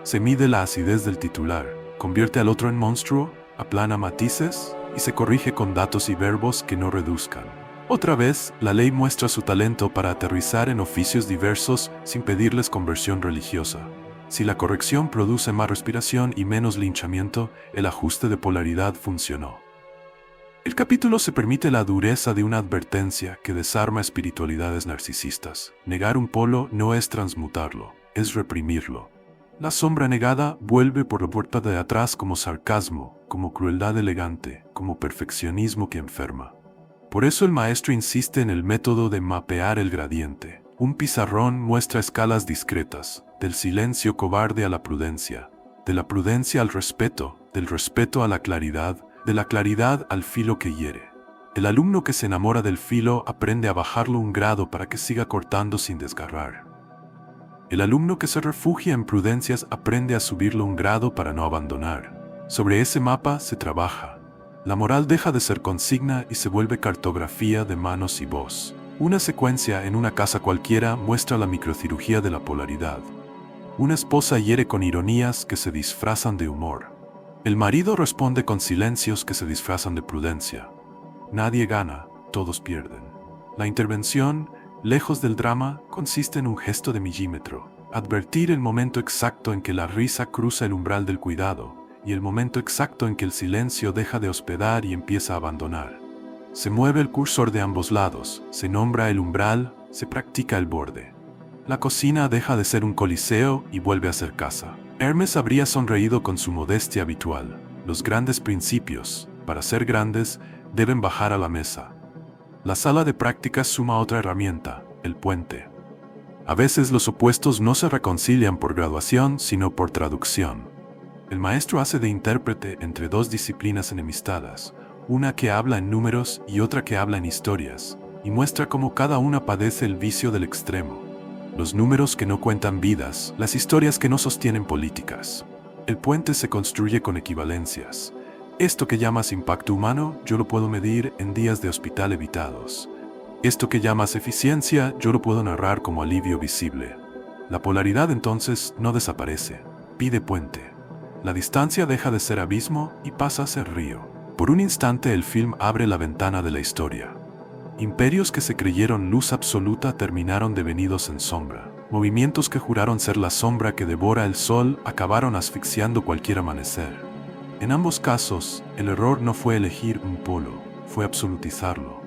Se mide la acidez del titular, convierte al otro en monstruo, aplana matices y se corrige con datos y verbos que no reduzcan. Otra vez, la ley muestra su talento para aterrizar en oficios diversos sin pedirles conversión religiosa. Si la corrección produce más respiración y menos linchamiento, el ajuste de polaridad funcionó. El capítulo se permite la dureza de una advertencia que desarma espiritualidades narcisistas. Negar un polo no es transmutarlo, es reprimirlo. La sombra negada vuelve por la puerta de atrás como sarcasmo, como crueldad elegante, como perfeccionismo que enferma. Por eso el maestro insiste en el método de mapear el gradiente. Un pizarrón muestra escalas discretas, del silencio cobarde a la prudencia, de la prudencia al respeto, del respeto a la claridad, de la claridad al filo que hiere. El alumno que se enamora del filo aprende a bajarlo un grado para que siga cortando sin desgarrar. El alumno que se refugia en prudencias aprende a subirlo un grado para no abandonar. Sobre ese mapa se trabaja. La moral deja de ser consigna y se vuelve cartografía de manos y voz. Una secuencia en una casa cualquiera muestra la microcirugía de la polaridad. Una esposa hiere con ironías que se disfrazan de humor. El marido responde con silencios que se disfrazan de prudencia. Nadie gana, todos pierden. La intervención, lejos del drama, consiste en un gesto de milímetro. Advertir el momento exacto en que la risa cruza el umbral del cuidado y el momento exacto en que el silencio deja de hospedar y empieza a abandonar. Se mueve el cursor de ambos lados, se nombra el umbral, se practica el borde. La cocina deja de ser un coliseo y vuelve a ser casa. Hermes habría sonreído con su modestia habitual. Los grandes principios, para ser grandes, deben bajar a la mesa. La sala de prácticas suma otra herramienta, el puente. A veces los opuestos no se reconcilian por graduación, sino por traducción. El maestro hace de intérprete entre dos disciplinas enemistadas, una que habla en números y otra que habla en historias, y muestra cómo cada una padece el vicio del extremo. Los números que no cuentan vidas, las historias que no sostienen políticas. El puente se construye con equivalencias. Esto que llamas impacto humano, yo lo puedo medir en días de hospital evitados. Esto que llamas eficiencia, yo lo puedo narrar como alivio visible. La polaridad entonces no desaparece, pide puente. La distancia deja de ser abismo y pasa a ser río. Por un instante el film abre la ventana de la historia. Imperios que se creyeron luz absoluta terminaron devenidos en sombra. Movimientos que juraron ser la sombra que devora el sol acabaron asfixiando cualquier amanecer. En ambos casos, el error no fue elegir un polo, fue absolutizarlo.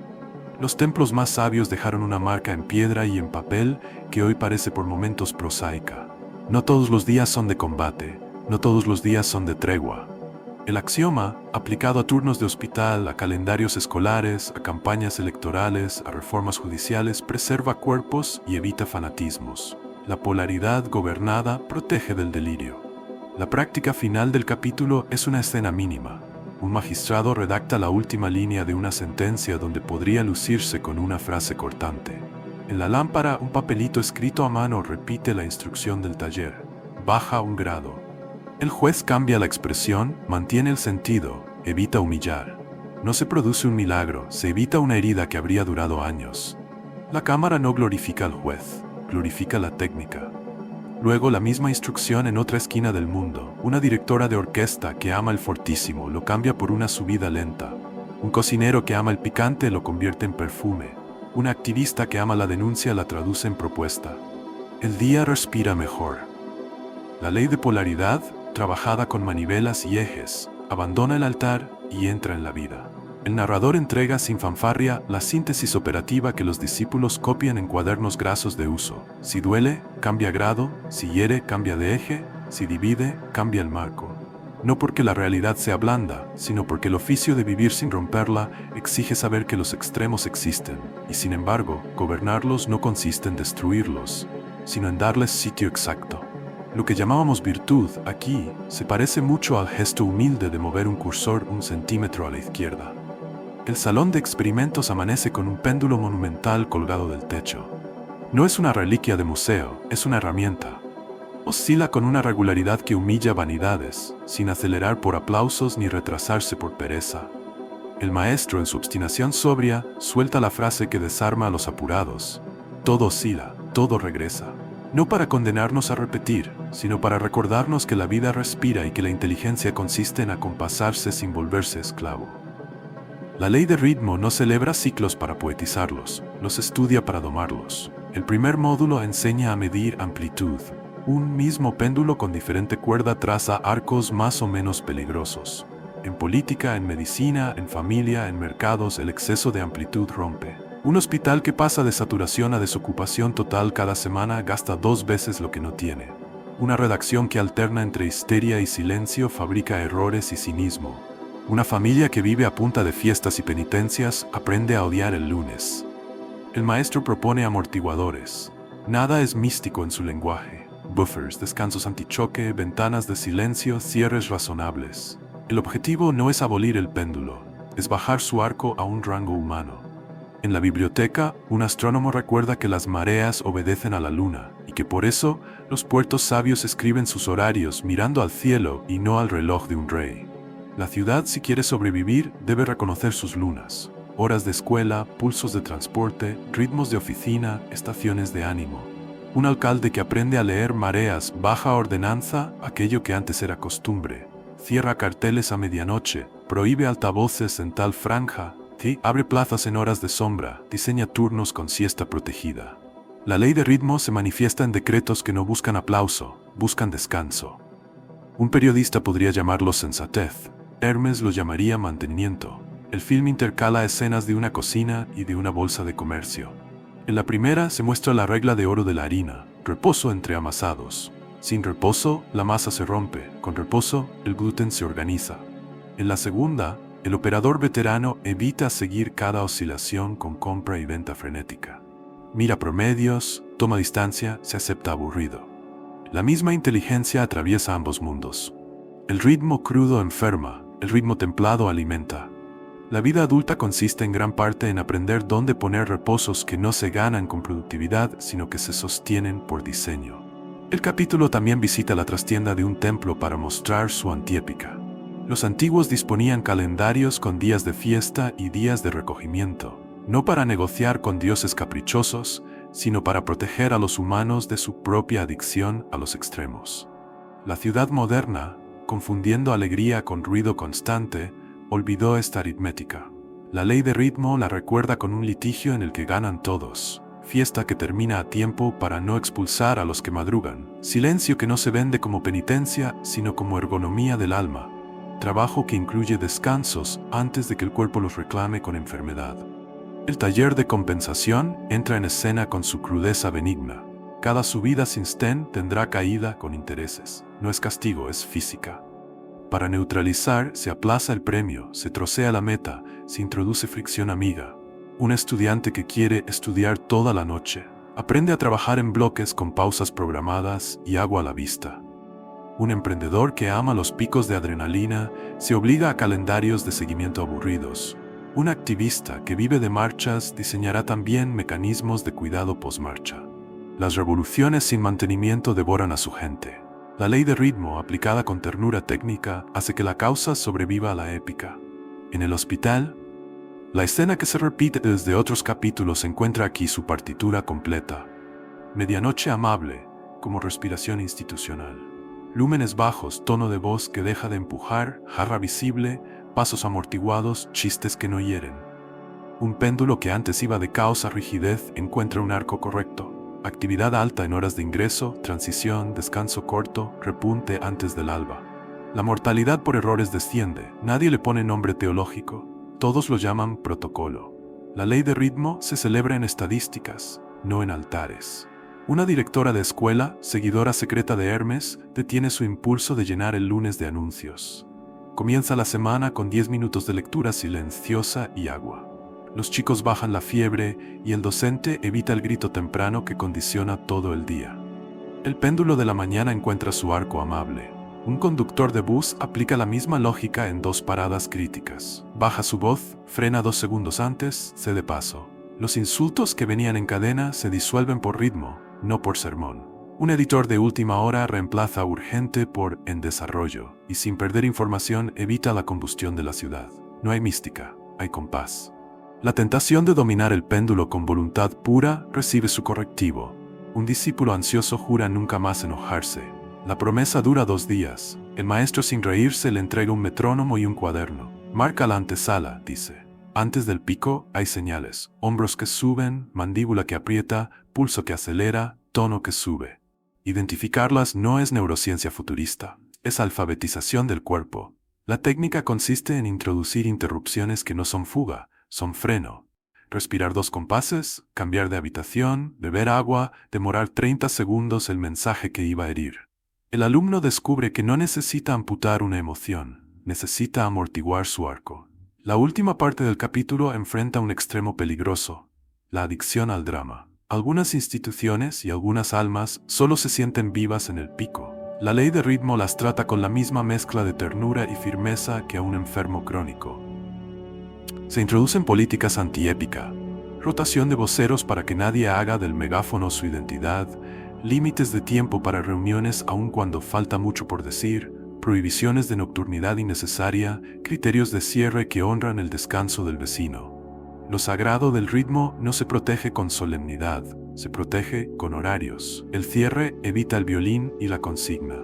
Los templos más sabios dejaron una marca en piedra y en papel que hoy parece por momentos prosaica. No todos los días son de combate, no todos los días son de tregua. El axioma, aplicado a turnos de hospital, a calendarios escolares, a campañas electorales, a reformas judiciales, preserva cuerpos y evita fanatismos. La polaridad gobernada protege del delirio. La práctica final del capítulo es una escena mínima. Un magistrado redacta la última línea de una sentencia donde podría lucirse con una frase cortante. En la lámpara, un papelito escrito a mano repite la instrucción del taller. Baja un grado. El juez cambia la expresión, mantiene el sentido, evita humillar. No se produce un milagro, se evita una herida que habría durado años. La cámara no glorifica al juez, glorifica la técnica. Luego la misma instrucción en otra esquina del mundo. Una directora de orquesta que ama el fortísimo lo cambia por una subida lenta. Un cocinero que ama el picante lo convierte en perfume. Un activista que ama la denuncia la traduce en propuesta. El día respira mejor. La ley de polaridad, trabajada con manivelas y ejes, abandona el altar y entra en la vida. El narrador entrega sin fanfarria la síntesis operativa que los discípulos copian en cuadernos grasos de uso. Si duele, cambia grado, si hiere, cambia de eje, si divide, cambia el marco. no porque la realidad sea blanda, sino porque el oficio de vivir sin romperla exige saber que los extremos existen, y sin embargo, gobernarlos no consiste en destruirlos, sino en darles sitio exacto. Lo que llamábamos virtud, aquí, se parece mucho al gesto humilde de mover un cursor 1 centímetro a la izquierda. El salón de experimentos amanece con un péndulo monumental colgado del techo. No es una reliquia de museo, es una herramienta. Oscila con una regularidad que humilla vanidades, sin acelerar por aplausos ni retrasarse por pereza. El maestro, en su obstinación sobria, suelta la frase que desarma a los apurados. Todo oscila, todo regresa. No para condenarnos a repetir, sino para recordarnos que la vida respira y que la inteligencia consiste en acompasarse sin volverse esclavo. La ley de ritmo no celebra ciclos para poetizarlos, los estudia para domarlos. El primer módulo enseña a medir amplitud. Un mismo péndulo con diferente cuerda traza arcos más o menos peligrosos. En política, en medicina, en familia, en mercados, el exceso de amplitud rompe. Un hospital que pasa de saturación a desocupación total cada semana gasta 2 veces lo que no tiene. Una redacción que alterna entre histeria y silencio fabrica errores y cinismo. Una familia que vive a punta de fiestas y penitencias aprende a odiar el lunes. El maestro propone amortiguadores. Nada es místico en su lenguaje. Buffers, descansos antichoque, ventanas de silencio, cierres razonables. El objetivo no es abolir el péndulo, es bajar su arco a un rango humano. En la biblioteca, un astrónomo recuerda que las mareas obedecen a la luna, y que por eso los puertos sabios escriben sus horarios mirando al cielo y no al reloj de un rey. La ciudad, si quiere sobrevivir, debe reconocer sus lunas. Horas de escuela, pulsos de transporte, ritmos de oficina, estaciones de ánimo. Un alcalde que aprende a leer mareas baja ordenanza aquello que antes era costumbre. Cierra carteles a medianoche, prohíbe altavoces en tal franja, abre plazas en horas de sombra, diseña turnos con siesta protegida. La ley de ritmo se manifiesta en decretos que no buscan aplauso, buscan descanso. Un periodista podría llamarlo sensatez. Hermes lo llamaría mantenimiento. El film intercala escenas de una cocina y de una bolsa de comercio. En la primera se muestra la regla de oro de la harina, reposo entre amasados. Sin reposo, la masa se rompe, con reposo, el gluten se organiza. En la segunda, el operador veterano evita seguir cada oscilación con compra y venta frenética. Mira promedios, toma distancia, se acepta aburrido. La misma inteligencia atraviesa ambos mundos. El ritmo crudo enferma, el ritmo templado alimenta. La vida adulta consiste en gran parte en aprender dónde poner reposos que no se ganan con productividad, sino que se sostienen por diseño. El capítulo también visita la trastienda de un templo para mostrar su antiépica. Los antiguos disponían calendarios con días de fiesta y días de recogimiento, no para negociar con dioses caprichosos, sino para proteger a los humanos de su propia adicción a los extremos. La ciudad moderna, confundiendo alegría con ruido constante, olvidó esta aritmética. La ley de ritmo la recuerda con un litigio en el que ganan todos. Fiesta que termina a tiempo para no expulsar a los que madrugan. Silencio que no se vende como penitencia, sino como ergonomía del alma. Trabajo que incluye descansos antes de que el cuerpo los reclame con enfermedad. El taller de compensación entra en escena con su crudeza benigna. Cada subida sin stén tendrá caída con intereses. No es castigo, es física. Para neutralizar, se aplaza el premio, se trocea la meta, se introduce fricción amiga. Un estudiante que quiere estudiar toda la noche, aprende a trabajar en bloques con pausas programadas y agua a la vista. Un emprendedor que ama los picos de adrenalina se obliga a calendarios de seguimiento aburridos. Un activista que vive de marchas diseñará también mecanismos de cuidado post-marcha. Las revoluciones sin mantenimiento devoran a su gente. La ley de ritmo, aplicada con ternura técnica, hace que la causa sobreviva a la épica. En el hospital, la escena que se repite desde otros capítulos encuentra aquí su partitura completa. Medianoche amable, como respiración institucional. Lúmenes bajos, tono de voz que deja de empujar, jarra visible, pasos amortiguados, chistes que no hieren. Un péndulo que antes iba de caos a rigidez encuentra un arco correcto. Actividad alta en horas de ingreso, transición, descanso corto, repunte antes del alba. La mortalidad por errores desciende, nadie le pone nombre teológico, todos lo llaman protocolo. La ley de ritmo se celebra en estadísticas, no en altares. Una directora de escuela, seguidora secreta de Hermes, detiene su impulso de llenar el lunes de anuncios. Comienza la semana con 10 minutos de lectura silenciosa y agua. Los chicos bajan la fiebre y el docente evita el grito temprano que condiciona todo el día. El péndulo de la mañana encuentra su arco amable. Un conductor de bus aplica la misma lógica en 2 paradas críticas. Baja su voz, frena 2 segundos antes, cede paso. Los insultos que venían en cadena se disuelven por ritmo, no por sermón. Un editor de última hora reemplaza urgente por en desarrollo, y sin perder información evita la combustión de la ciudad. No hay mística, hay compás. La tentación de dominar el péndulo con voluntad pura recibe su correctivo. Un discípulo ansioso jura nunca más enojarse. La promesa dura 2 días. El maestro sin reírse le entrega un metrónomo y un cuaderno. Marca la antesala, dice. Antes del pico hay señales. Hombros que suben, mandíbula que aprieta, pulso que acelera, tono que sube. Identificarlas no es neurociencia futurista, es alfabetización del cuerpo. La técnica consiste en introducir interrupciones que no son fuga, son freno. Respirar 2 compases, cambiar de habitación, beber agua, demorar 30 segundos el mensaje que iba a herir. El alumno descubre que no necesita amputar una emoción, necesita amortiguar su arco. La última parte del capítulo enfrenta un extremo peligroso, la adicción al drama. Algunas instituciones y algunas almas solo se sienten vivas en el pico. La ley de ritmo las trata con la misma mezcla de ternura y firmeza que a un enfermo crónico. Se introducen políticas antiépica, rotación de voceros para que nadie haga del megáfono su identidad, límites de tiempo para reuniones aun cuando falta mucho por decir, prohibiciones de nocturnidad innecesaria, criterios de cierre que honran el descanso del vecino. Lo sagrado del ritmo no se protege con solemnidad, se protege con horarios. El cierre evita el violín y la consigna.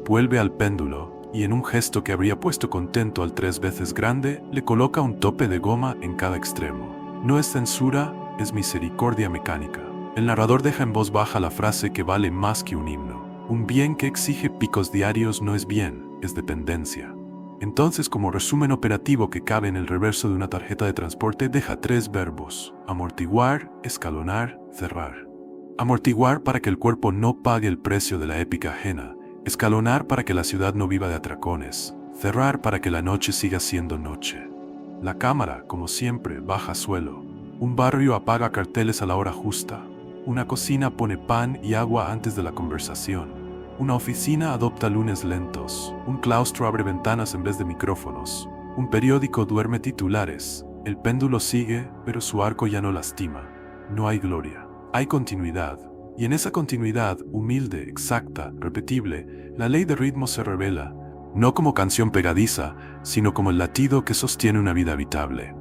Vuelve al péndulo, y en un gesto que habría puesto contento al 3 veces grande, le coloca un tope de goma en cada extremo. No es censura, es misericordia mecánica. El narrador deja en voz baja la frase que vale más que un himno. Un bien que exige picos diarios no es bien, es dependencia. Entonces, como resumen operativo que cabe en el reverso de una tarjeta de transporte, deja 3 verbos: amortiguar, escalonar, cerrar. Amortiguar para que el cuerpo no pague el precio de la épica ajena. Escalonar para que la ciudad no viva de atracones. Cerrar para que la noche siga siendo noche. La cámara, como siempre, baja a suelo. Un barrio apaga carteles a la hora justa. Una cocina pone pan y agua antes de la conversación. Una oficina adopta lunes lentos. Un claustro abre ventanas en vez de micrófonos. Un periódico duerme titulares. El péndulo sigue, pero su arco ya no lastima. No hay gloria. Hay continuidad. Y en esa continuidad, humilde, exacta, repetible, la ley de ritmo se revela, no como canción pegadiza, sino como el latido que sostiene una vida habitable.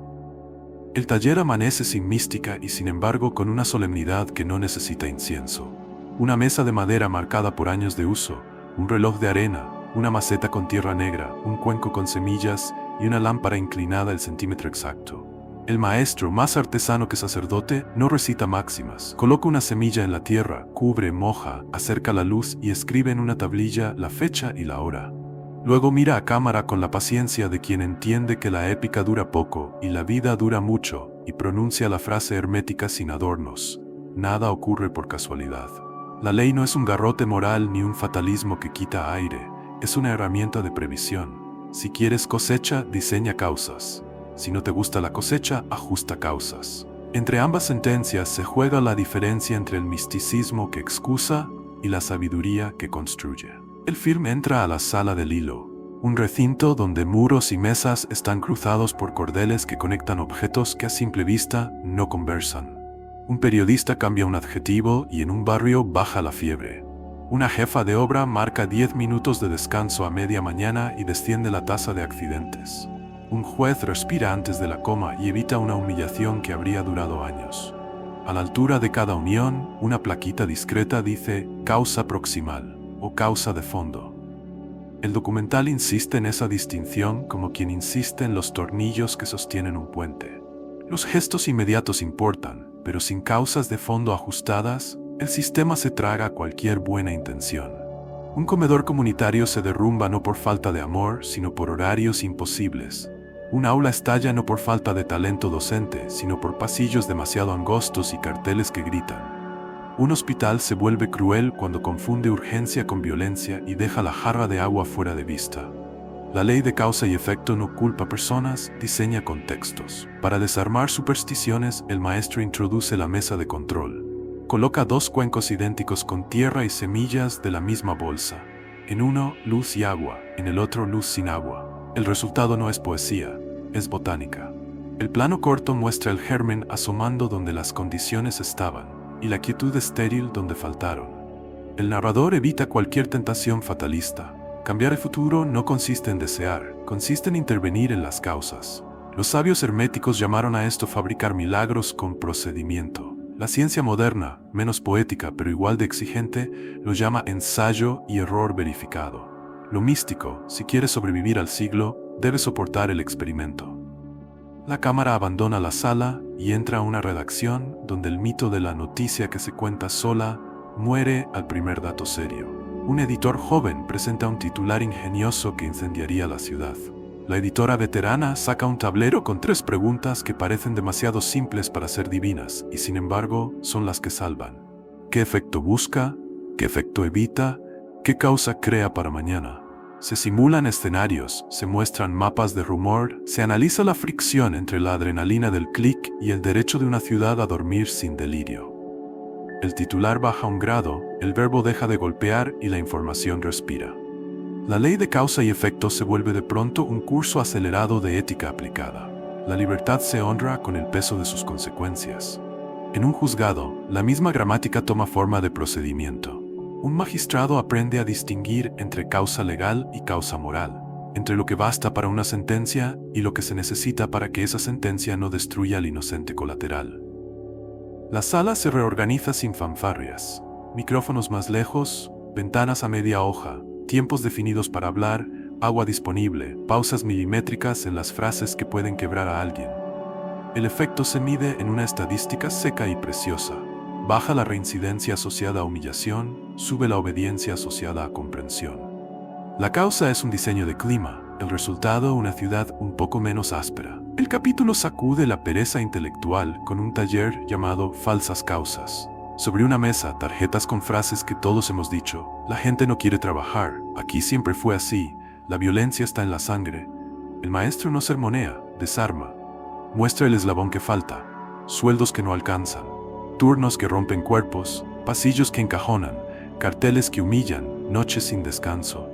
El taller amanece sin mística y sin embargo con una solemnidad que no necesita incienso. Una mesa de madera marcada por años de uso, un reloj de arena, una maceta con tierra negra, un cuenco con semillas y una lámpara inclinada el centímetro exacto. El maestro, más artesano que sacerdote, no recita máximas. Coloca una semilla en la tierra, cubre, moja, acerca la luz y escribe en una tablilla la fecha y la hora. Luego mira a cámara con la paciencia de quien entiende que la épica dura poco y la vida dura mucho, y pronuncia la frase hermética sin adornos: nada ocurre por casualidad. La ley no es un garrote moral ni un fatalismo que quita aire, es una herramienta de previsión. Si quieres cosecha, diseña causas. Si no te gusta la cosecha, ajusta causas. Entre ambas sentencias se juega la diferencia entre el misticismo que excusa y la sabiduría que construye. El film entra a la sala del hilo, un recinto donde muros y mesas están cruzados por cordeles que conectan objetos que a simple vista no conversan. Un periodista cambia un adjetivo y en un barrio baja la fiebre. Una jefa de obra marca 10 minutos de descanso a media mañana y desciende la tasa de accidentes. Un juez respira antes de la coma y evita una humillación que habría durado años. A la altura de cada unión, una plaquita discreta dice causa proximal o causa de fondo. El documental insiste en esa distinción como quien insiste en los tornillos que sostienen un puente. Los gestos inmediatos importan, pero sin causas de fondo ajustadas, el sistema se traga cualquier buena intención. Un comedor comunitario se derrumba no por falta de amor, sino por horarios imposibles. Un aula estalla no por falta de talento docente, sino por pasillos demasiado angostos y carteles que gritan. Un hospital se vuelve cruel cuando confunde urgencia con violencia y deja la jarra de agua fuera de vista. La ley de causa y efecto no culpa personas, diseña contextos. Para desarmar supersticiones, el maestro introduce la mesa de control. Coloca 2 cuencos idénticos con tierra y semillas de la misma bolsa. En uno, luz y agua, en el otro, luz sin agua. El resultado no es poesía, es botánica. El plano corto muestra el germen asomando donde las condiciones estaban, y la quietud estéril donde faltaron. El narrador evita cualquier tentación fatalista. Cambiar el futuro no consiste en desear, consiste en intervenir en las causas. Los sabios herméticos llamaron a esto fabricar milagros con procedimiento. La ciencia moderna, menos poética pero igual de exigente, lo llama ensayo y error verificado. Lo místico, si quiere sobrevivir al siglo, debe soportar el experimento. La cámara abandona la sala y entra a una redacción donde el mito de la noticia que se cuenta sola muere al primer dato serio. Un editor joven presenta un titular ingenioso que incendiaría la ciudad. La editora veterana saca un tablero con 3 preguntas que parecen demasiado simples para ser divinas y sin embargo son las que salvan. ¿Qué efecto busca? ¿Qué efecto evita? ¿Qué causa crea para mañana? Se simulan escenarios, se muestran mapas de rumor, se analiza la fricción entre la adrenalina del clic y el derecho de una ciudad a dormir sin delirio. El titular baja un grado, el verbo deja de golpear y la información respira. La ley de causa y efecto se vuelve de pronto un curso acelerado de ética aplicada. La libertad se honra con el peso de sus consecuencias. En un juzgado, la misma gramática toma forma de procedimiento. Un magistrado aprende a distinguir entre causa legal y causa moral, entre lo que basta para una sentencia y lo que se necesita para que esa sentencia no destruya al inocente colateral. La sala se reorganiza sin fanfarrias. Micrófonos más lejos, ventanas a media hoja, tiempos definidos para hablar, agua disponible, pausas milimétricas en las frases que pueden quebrar a alguien. El efecto se mide en una estadística seca y preciosa. Baja la reincidencia asociada a humillación, sube la obediencia asociada a comprensión. La causa es un diseño de clima, el resultado una ciudad un poco menos áspera. El capítulo sacude la pereza intelectual con un taller llamado Falsas Causas. Sobre una mesa, tarjetas con frases que todos hemos dicho. La gente no quiere trabajar, aquí siempre fue así, la violencia está en la sangre. El maestro no sermonea, desarma. Muestra el eslabón que falta, sueldos que no alcanzan, turnos que rompen cuerpos, pasillos que encajonan, carteles que humillan, noches sin descanso.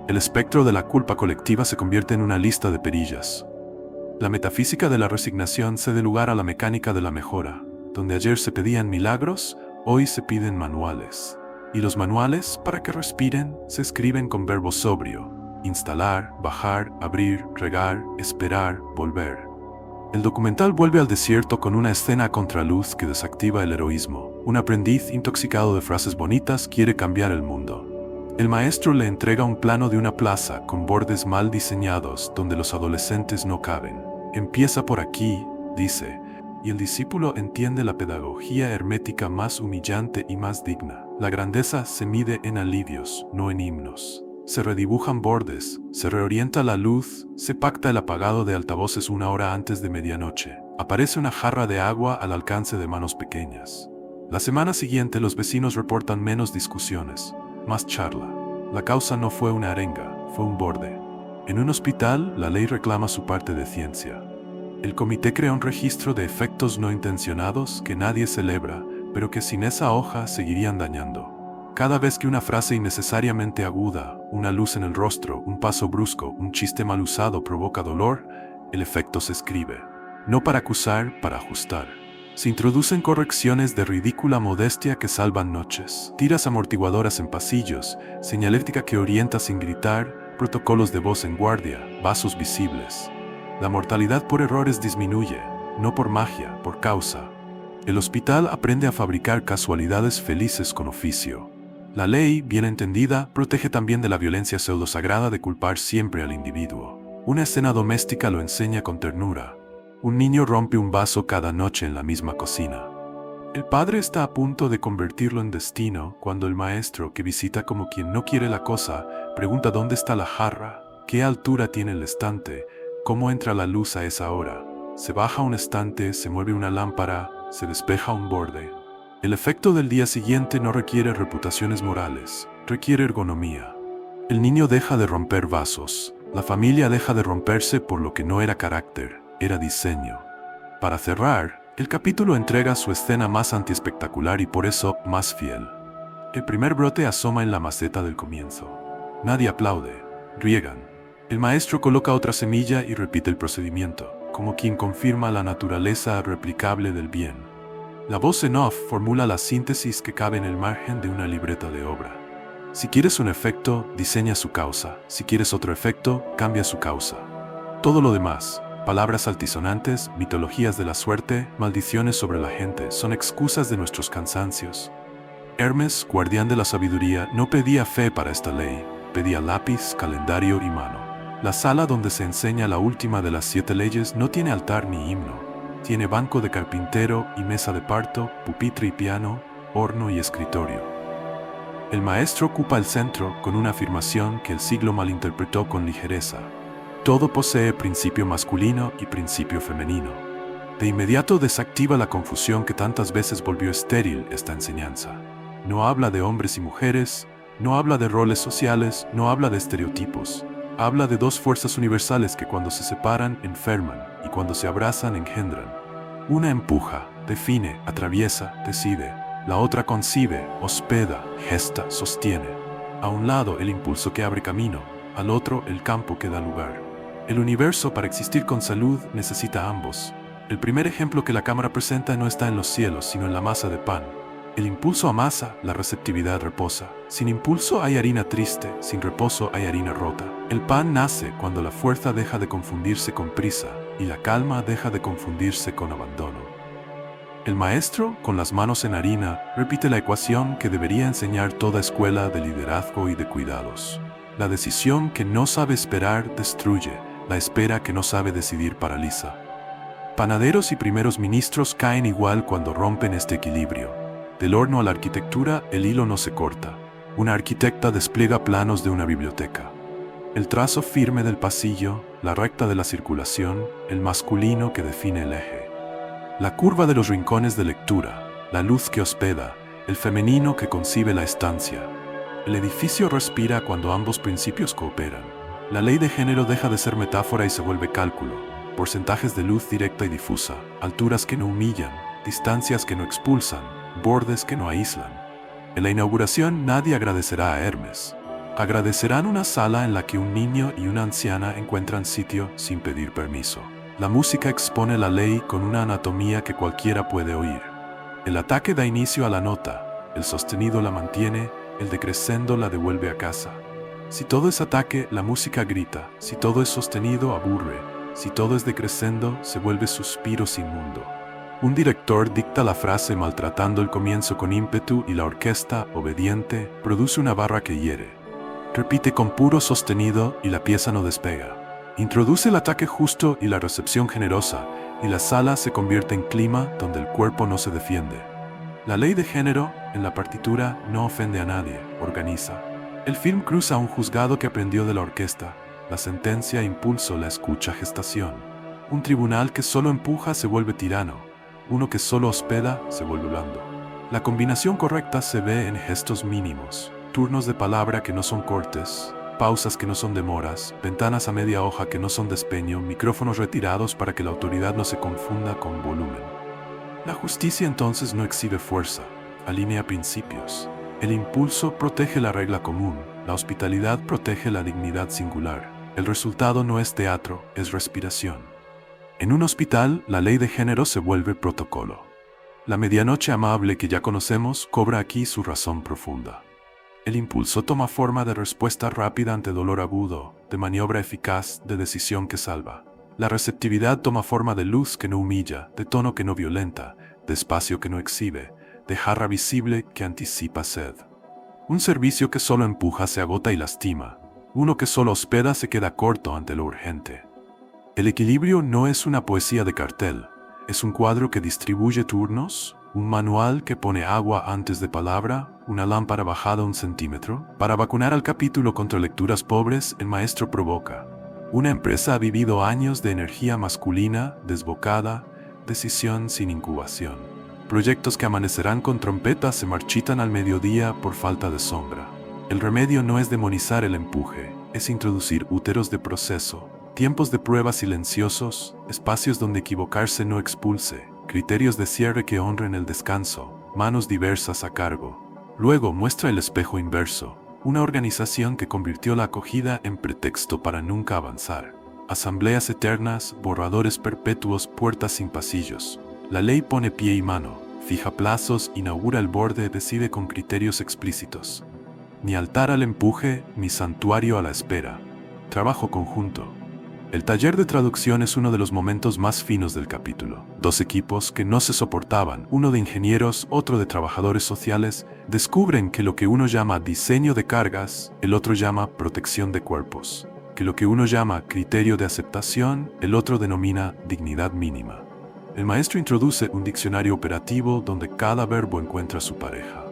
El espectro de la culpa colectiva se convierte en una lista de perillas. La metafísica de la resignación cede lugar a la mecánica de la mejora. Donde ayer se pedían milagros, hoy se piden manuales. Y los manuales, para que respiren, se escriben con verbo sobrio. Instalar, bajar, abrir, regar, esperar, volver. El documental vuelve al desierto con una escena a contraluz que desactiva el heroísmo. Un aprendiz intoxicado de frases bonitas quiere cambiar el mundo. El maestro le entrega un plano de una plaza con bordes mal diseñados donde los adolescentes no caben. Empieza por aquí, dice, y el discípulo entiende la pedagogía hermética más humillante y más digna. La grandeza se mide en alivios, no en himnos. Se redibujan bordes, se reorienta la luz, se pacta el apagado de altavoces 1 hora antes de medianoche. Aparece una jarra de agua al alcance de manos pequeñas. La semana siguiente los vecinos reportan menos discusiones, más charla. La causa no fue una arenga, fue un borde. En un hospital, la ley reclama su parte de ciencia. El comité crea un registro de efectos no intencionados que nadie celebra, pero que sin esa hoja seguirían dañando. Cada vez que una frase innecesariamente aguda, una luz en el rostro, un paso brusco, un chiste mal usado provoca dolor, el efecto se escribe. No para acusar, para ajustar. Se introducen correcciones de ridícula modestia que salvan noches. Tiras amortiguadoras en pasillos, señalética que orienta sin gritar, protocolos de voz en guardia, vasos visibles. La mortalidad por errores disminuye, no por magia, por causa. El hospital aprende a fabricar casualidades felices con oficio. La ley, bien entendida, protege también de la violencia pseudosagrada de culpar siempre al individuo. Una escena doméstica lo enseña con ternura. Un niño rompe un vaso cada noche en la misma cocina. El padre está a punto de convertirlo en destino cuando el maestro, que visita como quien no quiere la cosa, pregunta dónde está la jarra, qué altura tiene el estante, cómo entra la luz a esa hora. Se baja un estante, se mueve una lámpara, se despeja un borde. El efecto del día siguiente no requiere reputaciones morales, requiere ergonomía. El niño deja de romper vasos, la familia deja de romperse por lo que no era carácter, era diseño. Para cerrar, el capítulo entrega su escena más antiespectacular y por eso más fiel. El primer brote asoma en la maceta del comienzo. Nadie aplaude, riegan. El maestro coloca otra semilla y repite el procedimiento, como quien confirma la naturaleza replicable del bien. La voz en off formula la síntesis que cabe en el margen de una libreta de obra. Si quieres un efecto, diseña su causa. Si quieres otro efecto, cambia su causa. Todo lo demás, palabras altisonantes, mitologías de la suerte, maldiciones sobre la gente, son excusas de nuestros cansancios. Hermes, guardián de la sabiduría, no pedía fe para esta ley, pedía lápiz, calendario y mano. La sala donde se enseña la última de las 7 leyes no tiene altar ni himno. Tiene banco de carpintero y mesa de parto, pupitre y piano, horno y escritorio. El maestro ocupa el centro con una afirmación que el siglo malinterpretó con ligereza. Todo posee principio masculino y principio femenino. De inmediato desactiva la confusión que tantas veces volvió estéril esta enseñanza. No habla de hombres y mujeres, no habla de roles sociales, no habla de estereotipos. Habla de 2 fuerzas universales que cuando se separan, enferman, y cuando se abrazan, engendran. Una empuja, define, atraviesa, decide. La otra concibe, hospeda, gesta, sostiene. A un lado el impulso que abre camino, al otro el campo que da lugar. El universo, para existir con salud, necesita ambos. El primer ejemplo que la cámara presenta no está en los cielos, sino en la masa de pan. El impulso amasa, la receptividad reposa. Sin impulso hay harina triste, sin reposo hay harina rota. El pan nace cuando la fuerza deja de confundirse con prisa y la calma deja de confundirse con abandono. El maestro, con las manos en harina, repite la ecuación que debería enseñar toda escuela de liderazgo y de cuidados. La decisión que no sabe esperar destruye, la espera que no sabe decidir paraliza. Panaderos y primeros ministros caen igual cuando rompen este equilibrio. Del horno a la arquitectura, el hilo no se corta. Una arquitecta despliega planos de una biblioteca. El trazo firme del pasillo, la recta de la circulación, el masculino que define el eje. La curva de los rincones de lectura, la luz que hospeda, el femenino que concibe la estancia. El edificio respira cuando ambos principios cooperan. La ley de género deja de ser metáfora y se vuelve cálculo. Porcentajes de luz directa y difusa, alturas que no humillan, distancias que no expulsan, bordes que no aíslan. En la inauguración nadie agradecerá a Hermes. Agradecerán una sala en la que un niño y una anciana encuentran sitio sin pedir permiso. La música expone la ley con una anatomía que cualquiera puede oír. El ataque da inicio a la nota, el sostenido la mantiene, el decrescendo la devuelve a casa. Si todo es ataque, la música grita, si todo es sostenido, aburre, si todo es decrescendo, se vuelve suspiro sin mundo. Un director dicta la frase maltratando el comienzo con ímpetu y la orquesta, obediente, produce una barra que hiere. Repite con puro sostenido y la pieza no despega. Introduce el ataque justo y la recepción generosa, y la sala se convierte en clima donde el cuerpo no se defiende. La ley de género, en la partitura, no ofende a nadie, organiza. El film cruza un juzgado que aprendió de la orquesta, la sentencia, impulso, la escucha, gestación. Un tribunal que solo empuja se vuelve tirano, uno que solo hospeda se vuelve blando. La combinación correcta se ve en gestos mínimos, turnos de palabra que no son cortes, pausas que no son demoras, ventanas a media hoja que no son despeño, micrófonos retirados para que la autoridad no se confunda con volumen. La justicia entonces no exhibe fuerza, alinea principios. El impulso protege la regla común, la hospitalidad protege la dignidad singular. El resultado no es teatro, es respiración. En un hospital, la ley de género se vuelve protocolo. La medianoche amable que ya conocemos cobra aquí su razón profunda. El impulso toma forma de respuesta rápida ante dolor agudo, de maniobra eficaz, de decisión que salva. La receptividad toma forma de luz que no humilla, de tono que no violenta, de espacio que no exhibe, de jarra visible que anticipa sed. Un servicio que solo empuja se agota y lastima. Uno que solo hospeda se queda corto ante lo urgente. El equilibrio no es una poesía de cartel, es un cuadro que distribuye turnos, un manual que pone agua antes de palabra, una lámpara bajada 1 centímetro. Para vacunar al capítulo contra lecturas pobres, el maestro provoca. Una empresa ha vivido años de energía masculina, desbocada, decisión sin incubación. Proyectos que amanecerán con trompetas se marchitan al mediodía por falta de sombra. El remedio no es demonizar el empuje, es introducir úteros de proceso, tiempos de prueba silenciosos, espacios donde equivocarse no expulse, criterios de cierre que honren el descanso, manos diversas a cargo. Luego muestra el espejo inverso, una organización que convirtió la acogida en pretexto para nunca avanzar. Asambleas eternas, borradores perpetuos, puertas sin pasillos. La ley pone pie y mano, fija plazos, inaugura el borde, decide con criterios explícitos. Ni altar al empuje, ni santuario a la espera. Trabajo conjunto. El taller de traducción es uno de los momentos más finos del capítulo. Dos equipos que no se soportaban, uno de ingenieros, otro de trabajadores sociales, descubren que lo que uno llama diseño de cargas, el otro llama protección de cuerpos. Que lo que uno llama criterio de aceptación, el otro denomina dignidad mínima. El maestro introduce un diccionario operativo donde cada verbo encuentra su pareja.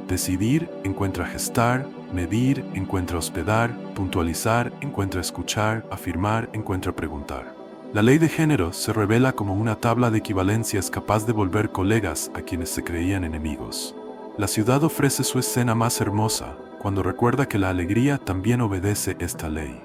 Decidir encuentra gestar, medir encuentra hospedar, puntualizar encuentra escuchar, afirmar encuentra preguntar. La ley de género se revela como una tabla de equivalencias capaz de volver colegas a quienes se creían enemigos. La ciudad ofrece su escena más hermosa cuando recuerda que la alegría también obedece esta ley.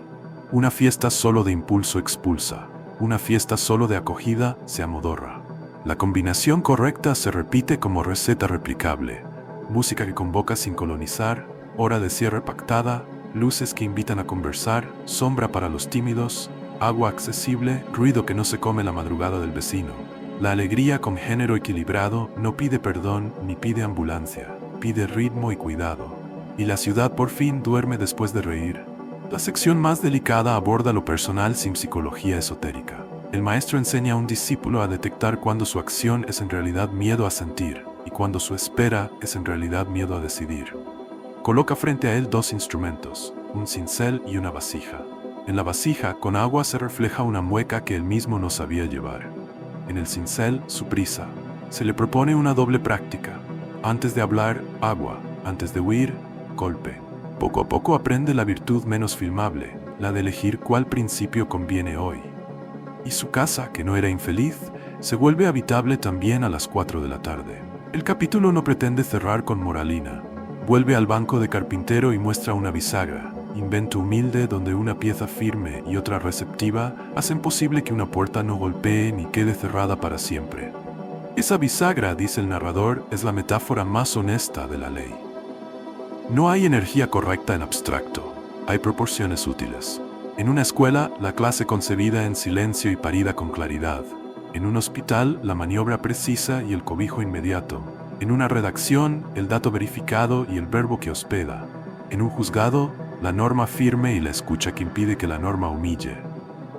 Una fiesta solo de impulso expulsa, una fiesta solo de acogida se amodorra. La combinación correcta se repite como receta replicable. Música que convoca sin colonizar, hora de cierre pactada, luces que invitan a conversar, sombra para los tímidos, agua accesible, ruido que no se come la madrugada del vecino. La alegría con género equilibrado no pide perdón ni pide ambulancia, pide ritmo y cuidado. Y la ciudad por fin duerme después de reír. La sección más delicada aborda lo personal sin psicología esotérica. El maestro enseña a un discípulo a detectar cuando su acción es en realidad miedo a sentir y cuando su espera es en realidad miedo a decidir. Coloca frente a él dos instrumentos, un cincel y una vasija. En la vasija, con agua se refleja una mueca que él mismo no sabía llevar. En el cincel, su prisa. Se le propone una doble práctica. Antes de hablar, agua. Antes de huir, golpe. Poco a poco aprende la virtud menos filmable, la de elegir cuál principio conviene hoy. Y su casa, que no era infeliz, se vuelve habitable también a las 4 de la tarde. El capítulo no pretende cerrar con moralina. Vuelve al banco de carpintero y muestra una bisagra, invento humilde donde una pieza firme y otra receptiva hacen posible que una puerta no golpee ni quede cerrada para siempre. Esa bisagra, dice el narrador, es la metáfora más honesta de la ley. No hay energía correcta en abstracto, hay proporciones útiles. En una escuela, la clase concebida en silencio y parida con claridad. En un hospital, la maniobra precisa y el cobijo inmediato. En una redacción, el dato verificado y el verbo que hospeda. En un juzgado, la norma firme y la escucha que impide que la norma humille.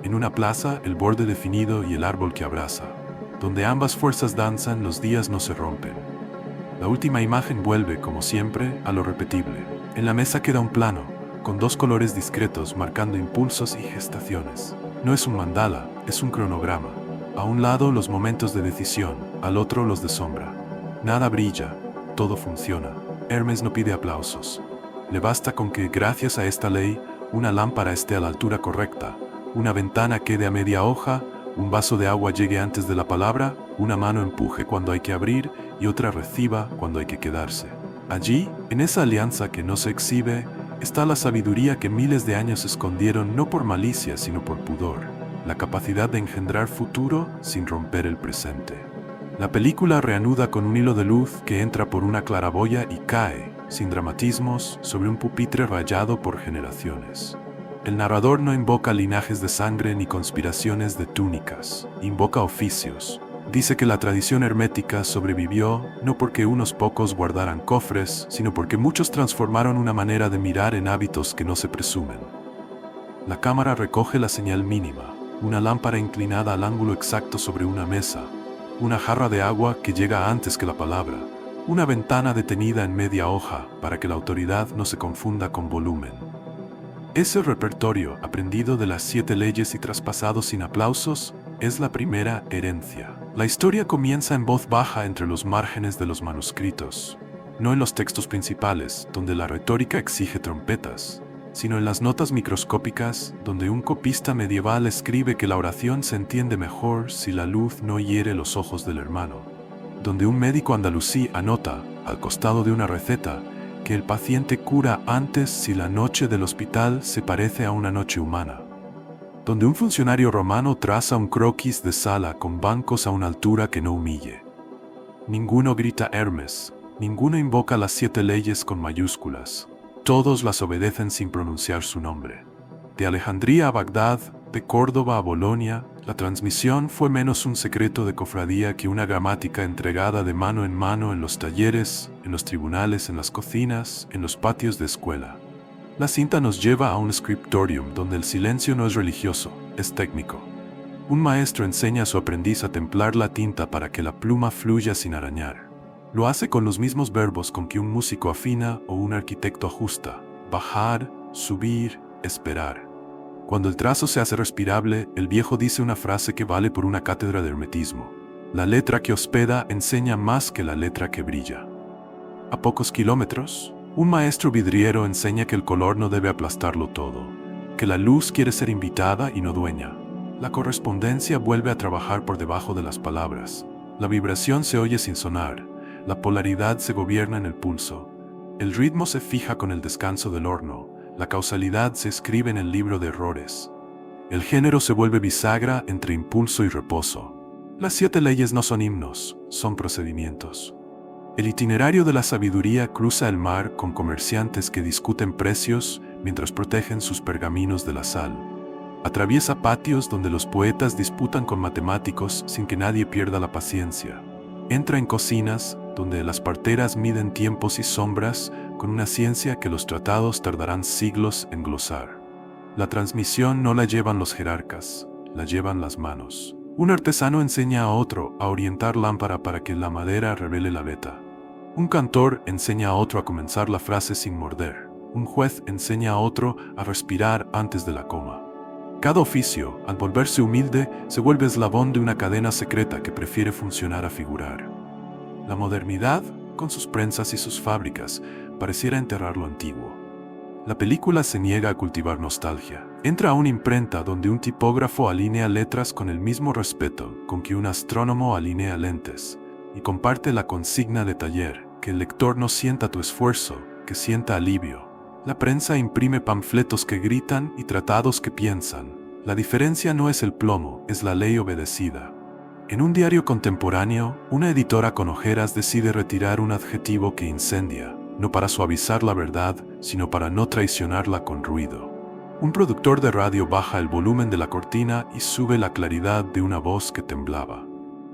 En una plaza, el borde definido y el árbol que abraza. Donde ambas fuerzas danzan, los días no se rompen. La última imagen vuelve, como siempre, a lo repetible. En la mesa queda un plano, con dos colores discretos marcando impulsos y gestaciones. No es un mandala, es un cronograma. A un lado los momentos de decisión, al otro los de sombra. Nada brilla, todo funciona. Hermes no pide aplausos. Le basta con que, gracias a esta ley, una lámpara esté a la altura correcta, una ventana quede a media hoja, un vaso de agua llegue antes de la palabra, una mano empuje cuando hay que abrir y otra reciba cuando hay que quedarse. Allí, en esa alianza que no se exhibe, está la sabiduría que miles de años escondieron no por malicia sino por pudor. La capacidad de engendrar futuro sin romper el presente. La película reanuda con un hilo de luz que entra por una claraboya y cae, sin dramatismos, sobre un pupitre rayado por generaciones. El narrador no invoca linajes de sangre ni conspiraciones de túnicas, invoca oficios. Dice que la tradición hermética sobrevivió no porque unos pocos guardaran cofres, sino porque muchos transformaron una manera de mirar en hábitos que no se presumen. La cámara recoge la señal mínima. Una lámpara inclinada al ángulo exacto sobre una mesa, una jarra de agua que llega antes que la palabra, una ventana detenida en media hoja para que la autoridad no se confunda con volumen. Ese repertorio, aprendido de las 7 leyes y traspasado sin aplausos, es la primera herencia. La historia comienza en voz baja entre los márgenes de los manuscritos, no en los textos principales, donde la retórica exige trompetas, sino en las notas microscópicas, donde un copista medieval escribe que la oración se entiende mejor si la luz no hiere los ojos del hermano. donde un médico andalusí anota, al costado de una receta, que el paciente cura antes si la noche del hospital se parece a una noche humana. Donde un funcionario romano traza un croquis de sala con bancos a una altura que no humille. Ninguno grita Hermes, ninguno invoca las 7 leyes con mayúsculas. Todos las obedecen sin pronunciar su nombre. De Alejandría a Bagdad, de Córdoba a Bolonia, la transmisión fue menos un secreto de cofradía que una gramática entregada de mano en los talleres, en los tribunales, en las cocinas, en los patios de escuela. La cinta nos lleva a un scriptorium donde el silencio no es religioso, es técnico. Un maestro enseña a su aprendiz a templar la tinta para que la pluma fluya sin arañar. Lo hace con los mismos verbos con que un músico afina o un arquitecto ajusta: bajar, subir, esperar. Cuando el trazo se hace respirable, el viejo dice una frase que vale por una cátedra de hermetismo. La letra que hospeda enseña más que la letra que brilla. A pocos kilómetros, un maestro vidriero enseña que el color no debe aplastarlo todo, que la luz quiere ser invitada y no dueña. La correspondencia vuelve a trabajar por debajo de las palabras. La vibración se oye sin sonar, la polaridad se gobierna en el pulso. El ritmo se fija con el descanso del horno. La causalidad se escribe en el libro de errores. El género se vuelve bisagra entre impulso y reposo. Las 7 leyes no son himnos, son procedimientos. El itinerario de la sabiduría cruza el mar con comerciantes que discuten precios mientras protegen sus pergaminos de la sal. Atraviesa patios donde los poetas disputan con matemáticos sin que nadie pierda la paciencia. Entra en cocinas donde las parteras miden tiempos y sombras con una ciencia que los tratados tardarán siglos en glosar. La transmisión no la llevan los jerarcas, la llevan las manos. Un artesano enseña a otro a orientar lámpara para que la madera revele la veta. Un cantor enseña a otro a comenzar la frase sin morder. Un juez enseña a otro a respirar antes de la coma. Cada oficio, al volverse humilde, se vuelve eslabón de una cadena secreta que prefiere funcionar a figurar. La modernidad, con sus prensas y sus fábricas, pareciera enterrar lo antiguo. La película se niega a cultivar nostalgia. Entra a una imprenta donde un tipógrafo alinea letras con el mismo respeto con que un astrónomo alinea lentes, y comparte la consigna de taller: que el lector no sienta tu esfuerzo, que sienta alivio. La prensa imprime panfletos que gritan y tratados que piensan. La diferencia no es el plomo, es la ley obedecida. En un diario contemporáneo, una editora con ojeras decide retirar un adjetivo que incendia, no para suavizar la verdad, sino para no traicionarla con ruido. Un productor de radio baja el volumen de la cortina y sube la claridad de una voz que temblaba.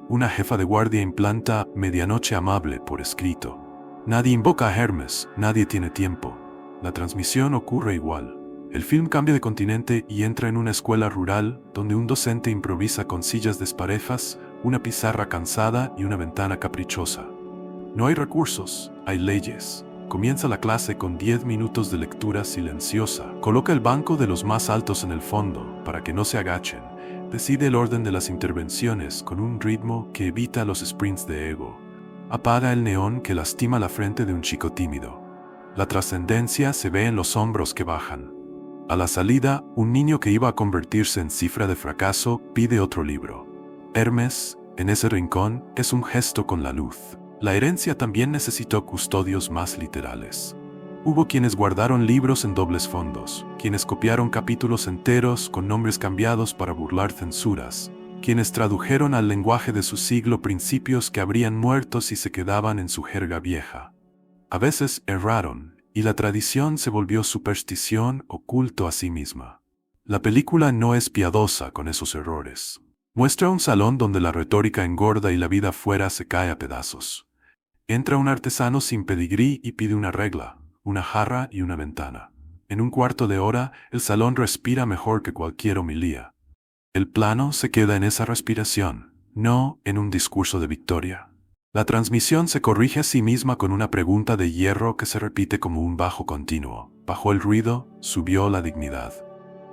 Una jefa de guardia implanta medianoche amable por escrito. Nadie invoca a Hermes, nadie tiene tiempo. La transmisión ocurre igual. El film cambia de continente y entra en una escuela rural donde un docente improvisa con sillas desparejas, una pizarra cansada y una ventana caprichosa. No hay recursos, hay leyes. Comienza la clase con 10 minutos de lectura silenciosa. Coloca el banco de los más altos en el fondo para que no se agachen. Decide el orden de las intervenciones con un ritmo que evita los sprints de ego. Apaga el neón que lastima la frente de un chico tímido. La trascendencia se ve en los hombros que bajan. A la salida, un niño que iba a convertirse en cifra de fracaso pide otro libro. Hermes, en ese rincón, es un gesto con la luz. La herencia también necesitó custodios más literales. Hubo quienes guardaron libros en dobles fondos, quienes copiaron capítulos enteros con nombres cambiados para burlar censuras, quienes tradujeron al lenguaje de su siglo principios que habrían muerto si se quedaban en su jerga vieja. A veces erraron, y la tradición se volvió superstición o culto a sí misma. La película no es piadosa con esos errores. Muestra un salón donde la retórica engorda y la vida fuera se cae a pedazos. Entra un artesano sin pedigrí y pide una regla, una jarra y una ventana. En un cuarto de hora, el salón respira mejor que cualquier homilía. El plano se queda en esa respiración, no en un discurso de victoria. La transmisión se corrige a sí misma con una pregunta de hierro que se repite como un bajo continuo. Bajó el ruido, subió la dignidad.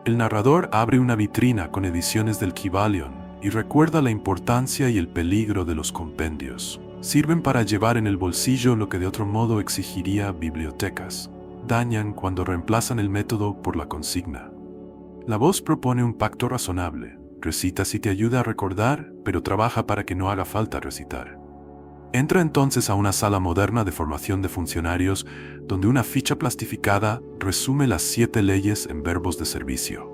El narrador abre una vitrina con ediciones del Kybalion y recuerda la importancia y el peligro de los compendios. Sirven para llevar en el bolsillo lo que de otro modo exigiría bibliotecas. Dañan cuando reemplazan el método por la consigna. La voz propone un pacto razonable. Recita si te ayuda a recordar, pero trabaja para que no haga falta recitar. Entra entonces a una sala moderna de formación de funcionarios donde una ficha plastificada resume las 7 leyes en verbos de servicio.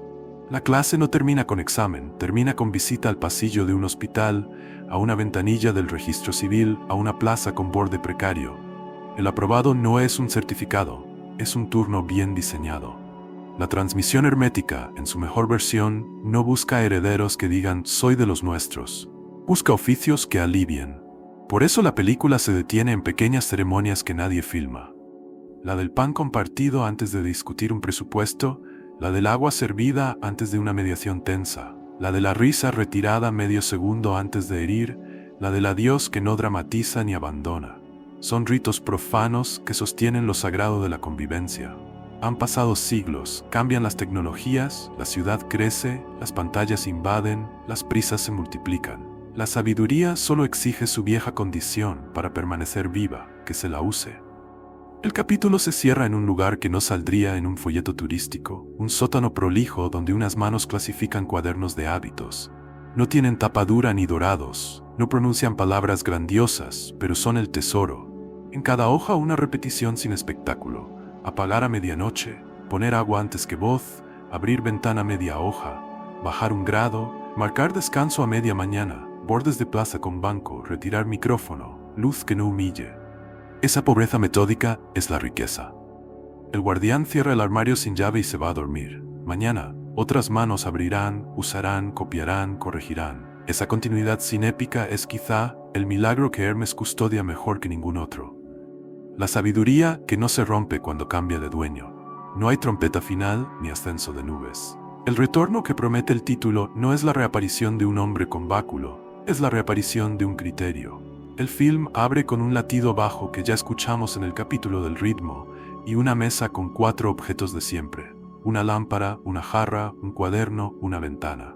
La clase no termina con examen, termina con visita al pasillo de un hospital, a una ventanilla del registro civil, a una plaza con borde precario. El aprobado no es un certificado, es un turno bien diseñado. La transmisión hermética, en su mejor versión, no busca herederos que digan «soy de los nuestros». Busca oficios que alivien. Por eso la película se detiene en pequeñas ceremonias que nadie filma. La del pan compartido antes de discutir un presupuesto, la del agua servida antes de una mediación tensa, la de la risa retirada medio segundo antes de herir, la del adiós que no dramatiza ni abandona. Son ritos profanos que sostienen lo sagrado de la convivencia. Han pasado siglos, cambian las tecnologías, la ciudad crece, las pantallas invaden, las prisas se multiplican. La sabiduría solo exige su vieja condición para permanecer viva, que se la use. El capítulo se cierra en un lugar que no saldría en un folleto turístico, un sótano prolijo donde unas manos clasifican cuadernos de hábitos. No tienen tapa dura ni dorados, no pronuncian palabras grandiosas, pero son el tesoro. En cada hoja una repetición sin espectáculo. Apagar a medianoche, poner agua antes que voz, abrir ventana media hoja, bajar un grado, marcar descanso a media mañana, bordes de plaza con banco, retirar micrófono, luz que no humille. Esa pobreza metódica es la riqueza. El guardián cierra el armario sin llave y se va a dormir. Mañana, otras manos abrirán, usarán, copiarán, corregirán. Esa continuidad cinépica es quizá el milagro que Hermes custodia mejor que ningún otro. La sabiduría que no se rompe cuando cambia de dueño. No hay trompeta final ni ascenso de nubes. El retorno que promete el título no es la reaparición de un hombre con báculo, es la reaparición de un criterio. El film abre con un latido bajo que ya escuchamos en el capítulo del ritmo y una mesa con 4 objetos de siempre. Una lámpara, una jarra, un cuaderno, una ventana.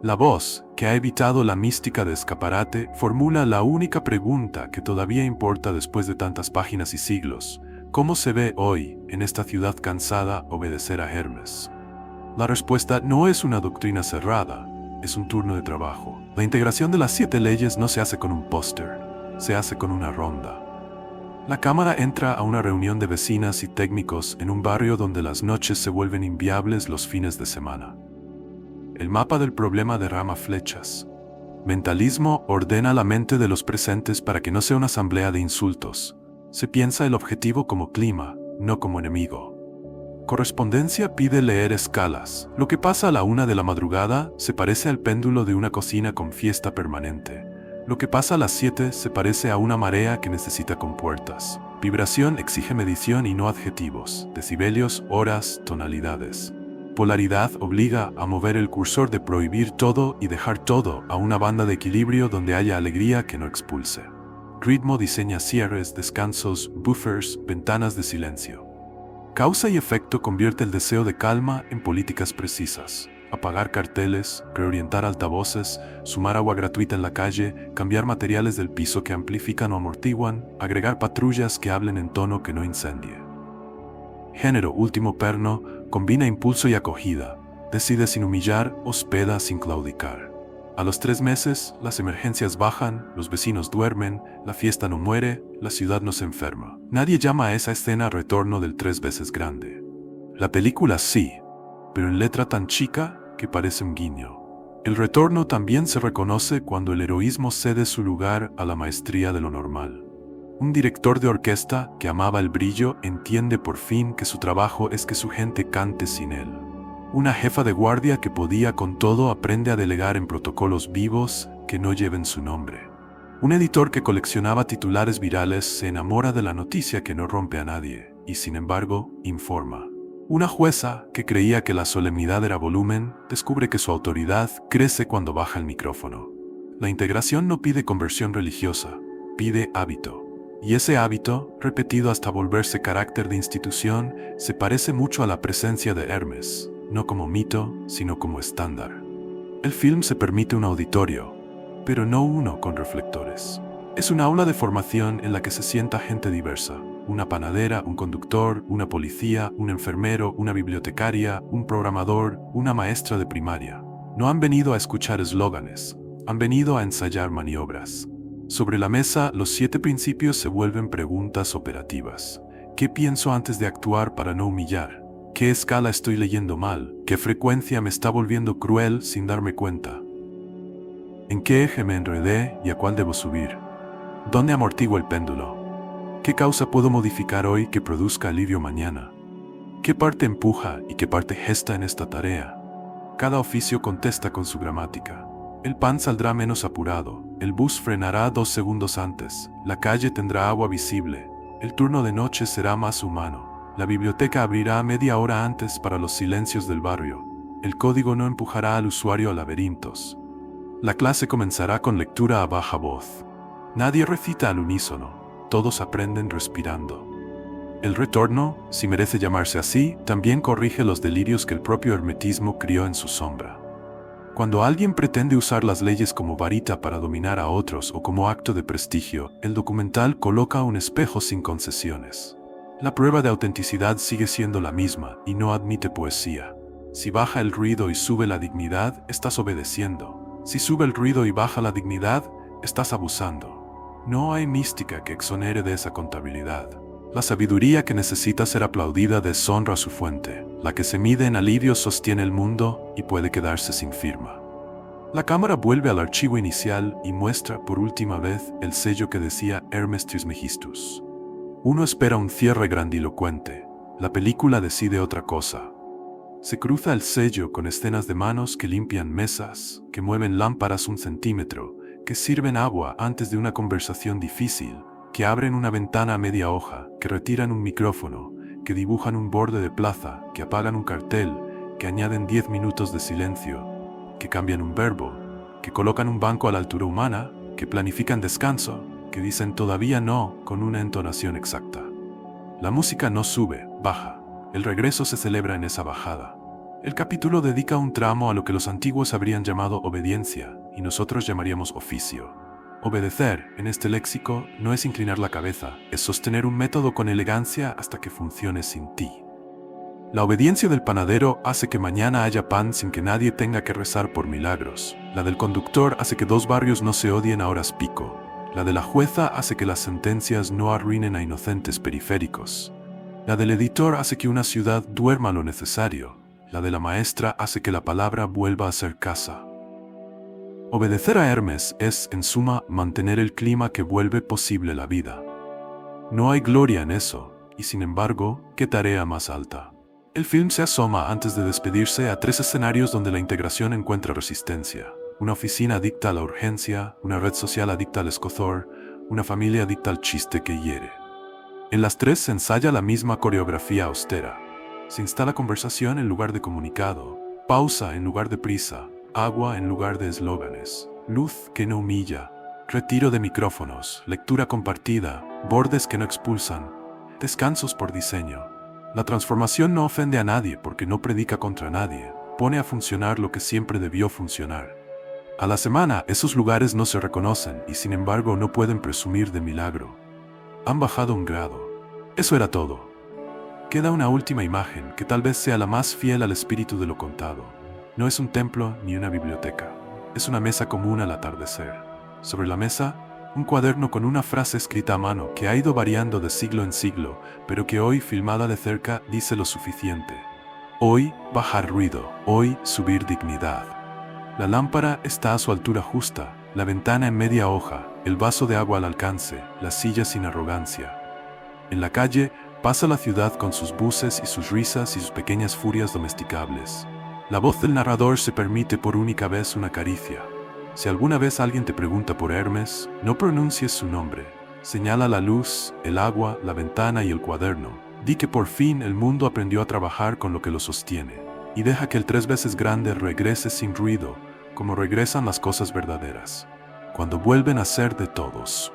La voz, que ha evitado la mística de escaparate, formula la única pregunta que todavía importa después de tantas páginas y siglos. ¿Cómo se ve hoy, en esta ciudad cansada, obedecer a Hermes? La respuesta no es una doctrina cerrada, es un turno de trabajo. La integración de las 7 leyes no se hace con un póster, se hace con una ronda. La cámara entra a una reunión de vecinas y técnicos en un barrio donde las noches se vuelven inviables los fines de semana. El mapa del problema derrama flechas. Mentalismo ordena la mente de los presentes para que no sea una asamblea de insultos. Se piensa el objetivo como clima, no como enemigo. Correspondencia pide leer escalas. Lo que pasa a la 1 de la madrugada se parece al péndulo de una cocina con fiesta permanente. Lo que pasa a las 7 se parece a una marea que necesita compuertas. Vibración exige medición y no adjetivos, decibelios, horas, tonalidades. Polaridad obliga a mover el cursor de prohibir todo y dejar todo a una banda de equilibrio donde haya alegría que no expulse. Ritmo diseña cierres, descansos, buffers, ventanas de silencio. Causa y efecto convierte el deseo de calma en políticas precisas. Apagar carteles, reorientar altavoces, sumar agua gratuita en la calle, cambiar materiales del piso que amplifican o amortiguan, agregar patrullas que hablen en tono que no incendie. Género último perno combina impulso y acogida, decide sin humillar, hospeda sin claudicar. A los 3 meses, las emergencias bajan, los vecinos duermen, la fiesta no muere, la ciudad no se enferma. Nadie llama a esa escena retorno del 3 veces grande. La película sí, pero en letra tan chica que parece un guiño. El retorno también se reconoce cuando el heroísmo cede su lugar a la maestría de lo normal. Un director de orquesta que amaba el brillo entiende por fin que su trabajo es que su gente cante sin él. Una jefa de guardia que podía con todo aprende a delegar en protocolos vivos que no lleven su nombre. Un editor que coleccionaba titulares virales se enamora de la noticia que no rompe a nadie y, sin embargo, informa. Una jueza que creía que la solemnidad era volumen descubre que su autoridad crece cuando baja el micrófono. La integración no pide conversión religiosa, pide hábito. Y ese hábito, repetido hasta volverse carácter de institución, se parece mucho a la presencia de Hermes, no como mito, sino como estándar. El film se permite un auditorio, pero no uno con reflectores. Es una aula de formación en la que se sienta gente diversa. Una panadera, un conductor, una policía, un enfermero, una bibliotecaria, un programador, una maestra de primaria. No han venido a escuchar eslóganes, han venido a ensayar maniobras. Sobre la mesa, los 7 principios se vuelven preguntas operativas. ¿Qué pienso antes de actuar para no humillar? ¿Qué escala estoy leyendo mal? ¿Qué frecuencia me está volviendo cruel sin darme cuenta? ¿En qué eje me enredé y a cuál debo subir? ¿Dónde amortiguo el péndulo? ¿Qué causa puedo modificar hoy que produzca alivio mañana? ¿Qué parte empuja y qué parte gesta en esta tarea? Cada oficio contesta con su gramática. El pan saldrá menos apurado, el bus frenará 2 segundos antes, la calle tendrá agua visible, el turno de noche será más humano, la biblioteca abrirá media hora antes para los silencios del barrio, el código no empujará al usuario a laberintos. La clase comenzará con lectura a baja voz. Nadie recita al unísono, todos aprenden respirando. El retorno, si merece llamarse así, también corrige los delirios que el propio hermetismo crió en su sombra. Cuando alguien pretende usar las leyes como varita para dominar a otros o como acto de prestigio, el documental coloca un espejo sin concesiones. La prueba de autenticidad sigue siendo la misma y no admite poesía. Si baja el ruido y sube la dignidad, estás obedeciendo. Si sube el ruido y baja la dignidad, estás abusando. No hay mística que exonere de esa contabilidad. La sabiduría que necesita ser aplaudida deshonra su fuente. La que se mide en alivios sostiene el mundo y puede quedarse sin firma. La cámara vuelve al archivo inicial y muestra por última vez el sello que decía Hermes Trismegistus. Uno espera un cierre grandilocuente. La película decide otra cosa. Se cruza el sello con escenas de manos que limpian mesas, que mueven lámparas 1 centímetro, que sirven agua antes de una conversación difícil, que abren una ventana a media hoja, que retiran un micrófono, que dibujan un borde de plaza, que apagan un cartel, que añaden 10 minutos de silencio, que cambian un verbo, que colocan un banco a la altura humana, que planifican descanso, que dicen todavía no con una entonación exacta. La música no sube, baja. El regreso se celebra en esa bajada. El capítulo dedica un tramo a lo que los antiguos habrían llamado obediencia, y nosotros llamaríamos oficio. Obedecer, en este léxico, no es inclinar la cabeza, es sostener un método con elegancia hasta que funcione sin ti. La obediencia del panadero hace que mañana haya pan sin que nadie tenga que rezar por milagros. La del conductor hace que 2 barrios no se odien a horas pico. La de la jueza hace que las sentencias no arruinen a inocentes periféricos. La del editor hace que una ciudad duerma lo necesario. La de la maestra hace que la palabra vuelva a ser casa. Obedecer a Hermes es, en suma, mantener el clima que vuelve posible la vida. No hay gloria en eso, y sin embargo, ¿qué tarea más alta? El film se asoma antes de despedirse a 3 escenarios donde la integración encuentra resistencia. Una oficina adicta a la urgencia, una red social adicta al escozor, una familia adicta al chiste que hiere. En las 3 se ensaya la misma coreografía austera. Se instala conversación en lugar de comunicado, pausa en lugar de prisa, agua en lugar de eslóganes, luz que no humilla, retiro de micrófonos, lectura compartida, bordes que no expulsan, descansos por diseño. La transformación no ofende a nadie porque no predica contra nadie, pone a funcionar lo que siempre debió funcionar. A la semana, esos lugares no se reconocen y sin embargo no pueden presumir de milagro. Han bajado un grado. Eso era todo. Queda una última imagen que tal vez sea la más fiel al espíritu de lo contado. No es un templo ni una biblioteca. Es una mesa común al atardecer. Sobre la mesa, un cuaderno con una frase escrita a mano que ha ido variando de siglo en siglo, pero que hoy, filmada de cerca, dice lo suficiente. Hoy, bajar ruido. Hoy, subir dignidad. La lámpara está a su altura justa, la ventana en media hoja, el vaso de agua al alcance, la silla sin arrogancia. En la calle, pasa la ciudad con sus buses y sus risas y sus pequeñas furias domesticables. La voz del narrador se permite por única vez una caricia. Si alguna vez alguien te pregunta por Hermes, no pronuncies su nombre. Señala la luz, el agua, la ventana y el cuaderno. Di que por fin el mundo aprendió a trabajar con lo que lo sostiene. Y deja que el 3 veces grande regrese sin ruido, como regresan las cosas verdaderas, cuando vuelven a ser de todos.